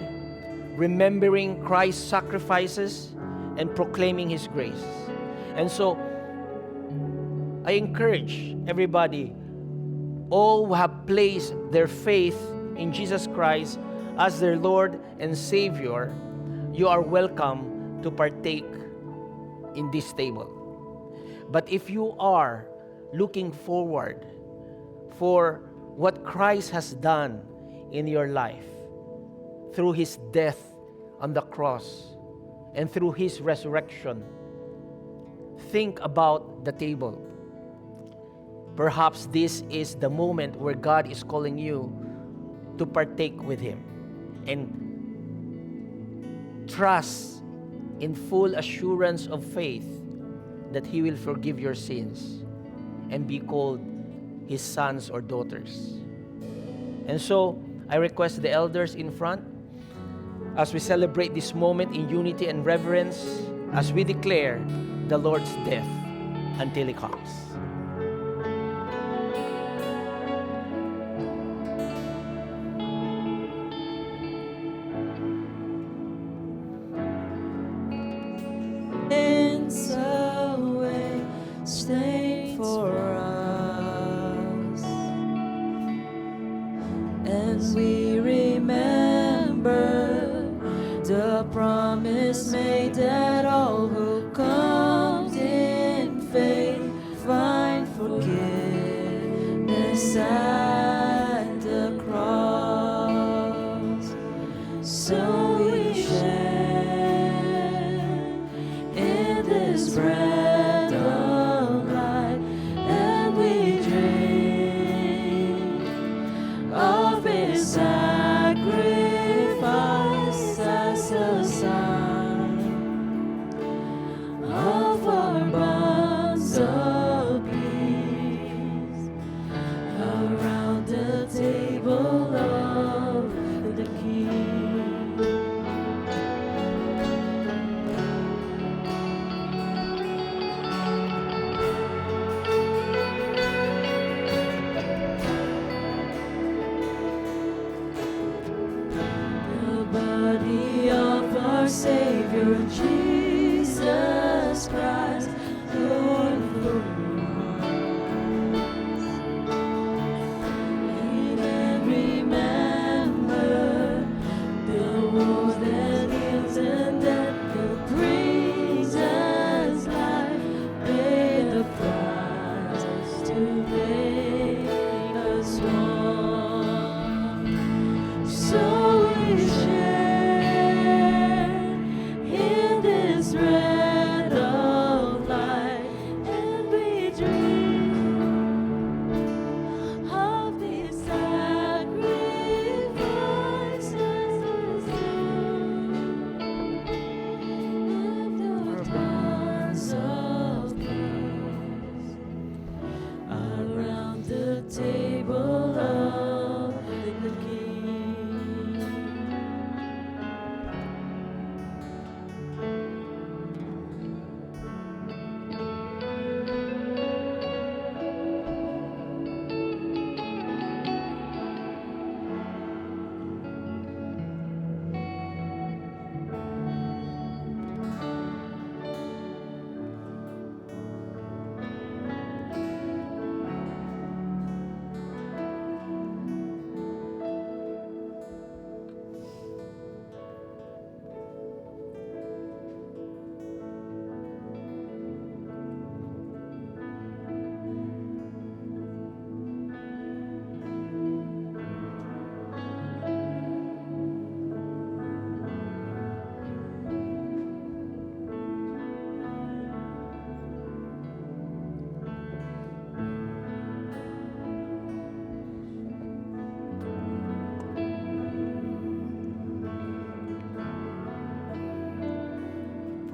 remembering Christ's sacrifices and proclaiming His grace. And so, I encourage everybody, all who have placed their faith in Jesus Christ as their Lord and Savior, you are welcome to partake in this table. But if you are looking forward for what Christ has done in your life through His death on the cross and through His resurrection, think about the table. Perhaps this is the moment where God is calling you to partake with Him and trust in full assurance of faith that He will forgive your sins and be called His sons or daughters. And so, I request the elders in front, as we celebrate this moment in unity and reverence, as we declare the Lord's death until He comes. It's a way stay for us, and we remember the promise made that all who come in faith find forgiveness at the cross. So we share in this bread of life, and we drink of His sacrifice as a sign of our bonds of peace around the table of the King. The body of our Savior Jesus Christ, Lord of Lords. And remember the wounds that heals and that brings us life, pay the price to make us one. So we share in this bread of life, and we drink of the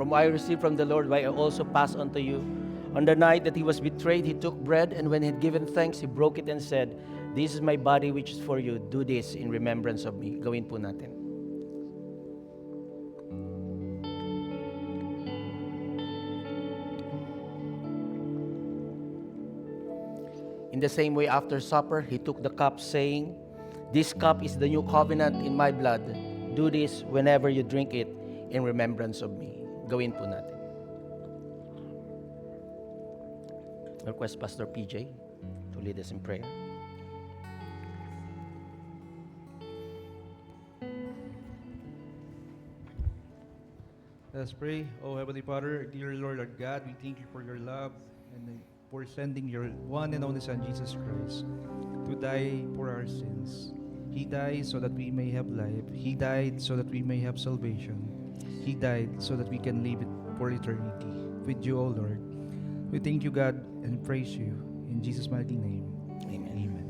from what I received from the Lord, what I also pass on to you. On the night that he was betrayed, he took bread, and when he had given thanks, he broke it and said, "This is my body which is for you. Do this in remembrance of me." Gawin po natin. In the same way, after supper, he took the cup, saying, "This cup is the new covenant in my blood. Do this whenever you drink it in remembrance of me." Gawin po natin. Request Pastor PJ to lead us in prayer. Let us pray. Oh Heavenly Father, dear Lord our God, we thank you for your love and for sending your one and only Son, Jesus Christ, to die for our sins. He died so that we may have life. He died so that we may have salvation. He died so that we can live it for eternity with you, O Lord. We thank you, God, and praise you. In Jesus' mighty name. Amen. Amen.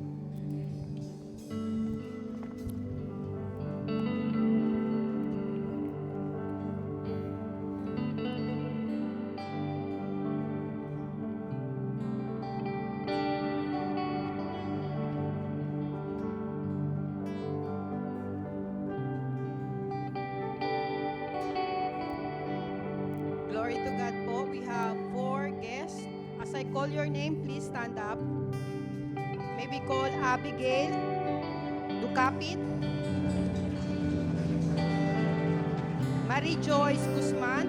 Glory to God po. We have 4 guests. As I call your name, please stand up. May we call Abigail Ducapit, Marie Joyce Guzman,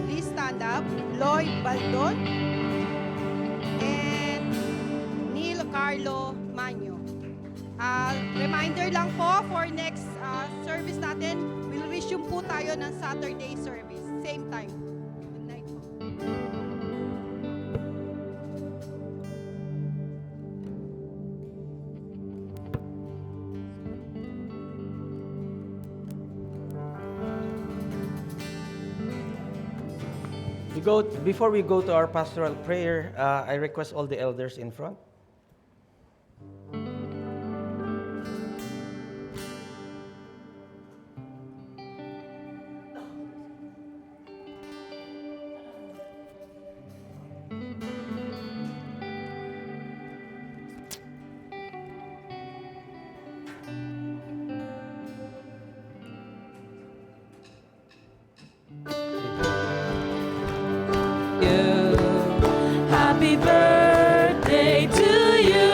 please stand up, Lloyd Baldon, and Neil Carlo Manyo. Reminder lang po for next service natin, we'll resume po tayo ng Saturday service. Same time. Good night po. Before we go to our pastoral prayer, I request all the elders in front. Happy birthday to you.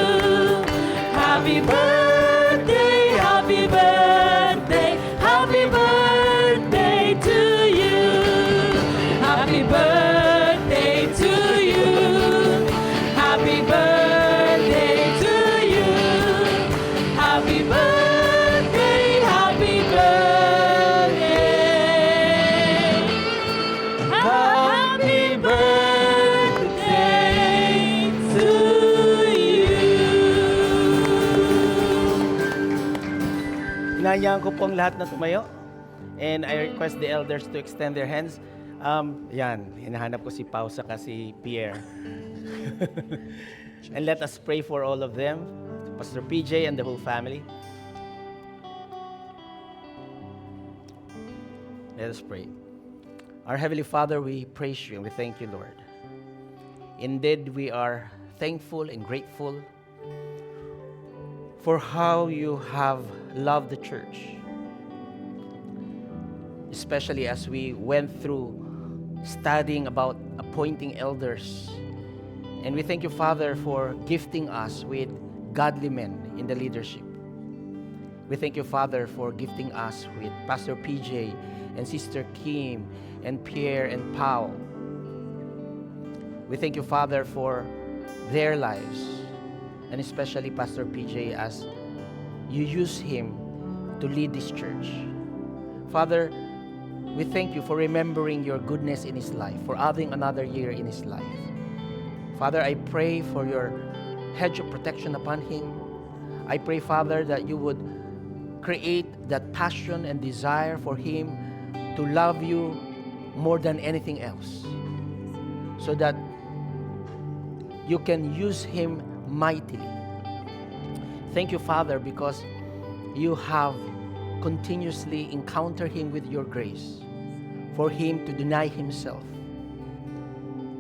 Happy birthday, happy birthday, happy birthday to you. Happy birthday to you. Happy birthday to you. Happy birthday, happy birthday. Happy birthday to you. Inanyaan ko pong lahat na tumayo. And I request the elders to extend their hands. Yan, hinahanap ko si Pau saka si Pierre. And let us pray for all of them, Pastor PJ and the whole family. Let us pray. Our Heavenly Father, we praise you and we thank you, Lord. Indeed, we are thankful and grateful for how you have loved the church, especially as we went through studying about appointing elders. And we thank you, Father, for gifting us with godly men in the leadership. We thank you, Father, for gifting us with Pastor PJ and Sister Kim and Pierre and Paul. We thank you, Father, for their lives, and especially Pastor PJ as you use him to lead this church. Father, we thank you for remembering your goodness in his life, for adding another year in his life. Father, I pray for your hedge of protection upon him. I pray, Father, that you would create that passion and desire for him to love you more than anything else, so that you can use him mightily. Thank you, Father, because you have continuously encountered him with your grace. for him to deny himself,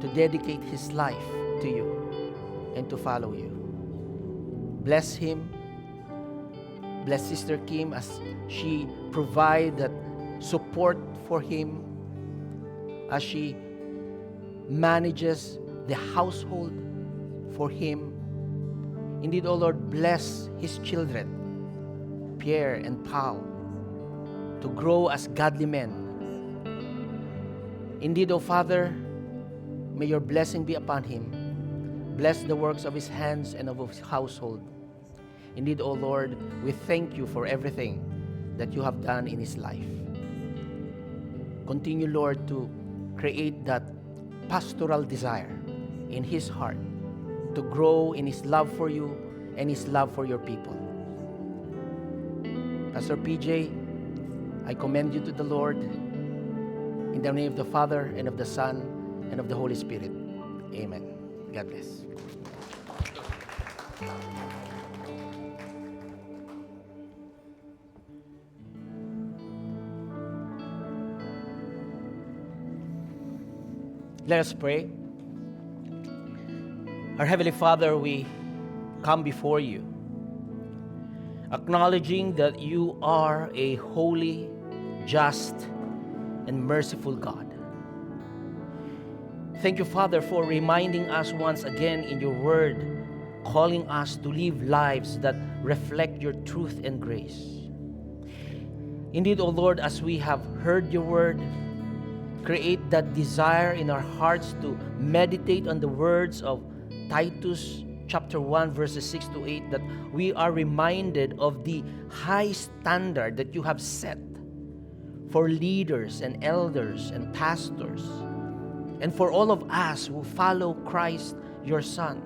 to dedicate his life to you, and to follow you. Bless him. Bless Sister Kim as she provide that support for him, as she manages the household for him. Indeed, O Lord, bless his children, Pierre and Paul, to grow as godly men. Indeed, O Father, may your blessing be upon him. Bless the works of his hands and of his household. Indeed, O Lord, we thank you for everything that you have done in his life. Continue, Lord, to create that pastoral desire in his heart to grow in his love for you and his love for your people. Pastor PJ, I commend you to the Lord in the name of the Father and of the Son and of the Holy Spirit. Amen. God bless. Let us pray. Our Heavenly Father, we come before you, acknowledging that you are a holy, just, and merciful God. Thank you, Father, for reminding us once again in your word, calling us to live lives that reflect your truth and grace. Indeed, O Lord, as we have heard your word, create that desire in our hearts to meditate on the words of Titus chapter 1 verses 6 to 8, that we are reminded of the high standard that you have set for leaders and elders and pastors and for all of us who follow Christ, your Son.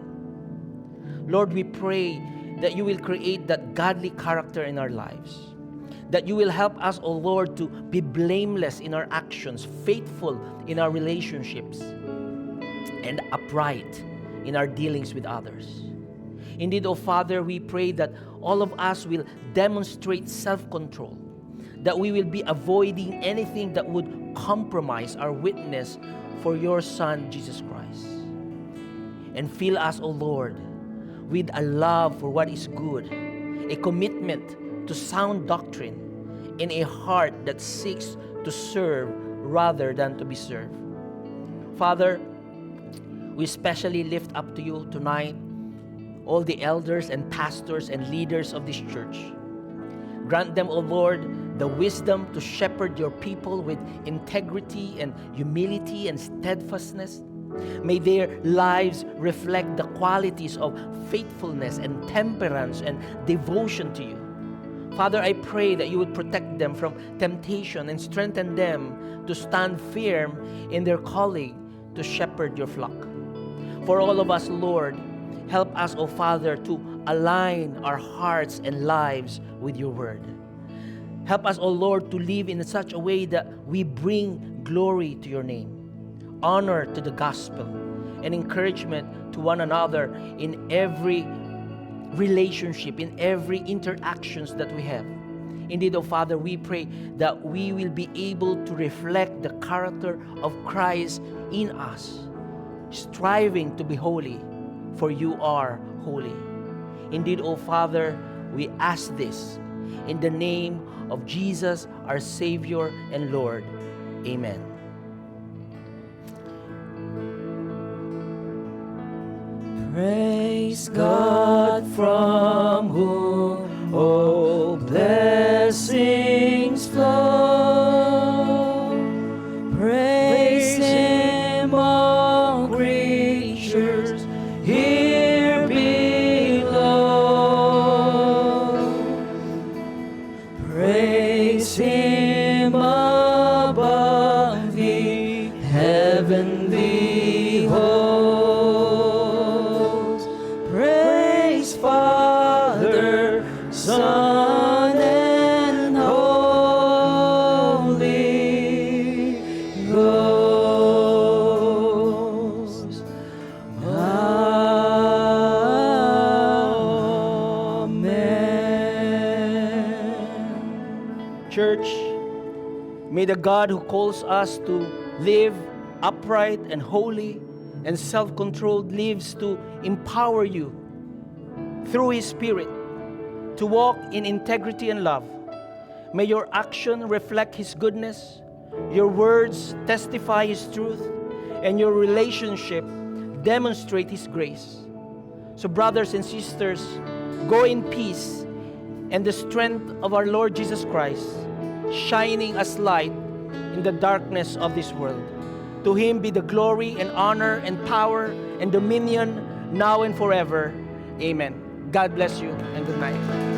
Lord, we pray that you will create that godly character in our lives, that you will help us, O Lord, to be blameless in our actions, faithful in our relationships, and upright in our dealings with others. Indeed, O Father, we pray that all of us will demonstrate self-control, that we will be avoiding anything that would compromise our witness for your Son, Jesus Christ. And fill us, O Lord, with a love for what is good, a commitment to sound doctrine, in a heart that seeks to serve rather than to be served. Father, we especially lift up to you tonight all the elders and pastors and leaders of this church. Grant them, O Lord, the wisdom to shepherd your people with integrity and humility and steadfastness. May their lives reflect the qualities of faithfulness and temperance and devotion to you. Father, I pray that you would protect them from temptation and strengthen them to stand firm in their calling to shepherd your flock. For all of us, Lord, help us, O Father, to align our hearts and lives with your word. Help us, O Lord, to live in such a way that we bring glory to your name, honor to the gospel, and encouragement to one another in every relationship, in every interactions that we have. Indeed, O Father, we pray that we will be able to reflect the character of Christ in us, striving to be holy, for you are holy. Indeed, O Father, we ask this in the name of Jesus, our Savior and Lord. Amen. Praise God, from whom all blessings flow. Praise Him, all creatures here below. Praise Him above the heavenly hosts. Praise Father, Son, and Holy Ghost. Amen. Church, May the God who calls us to live upright and holy and self-controlled lives to empower you through His Spirit to walk in integrity and love. May your action reflect His goodness, your words testify His truth, and your relationship demonstrate His grace. So brothers and sisters, go in peace and the strength of our Lord Jesus Christ, shining as light in the darkness of this world. To Him be the glory and honor and power and dominion now and forever. Amen. God bless you and good night.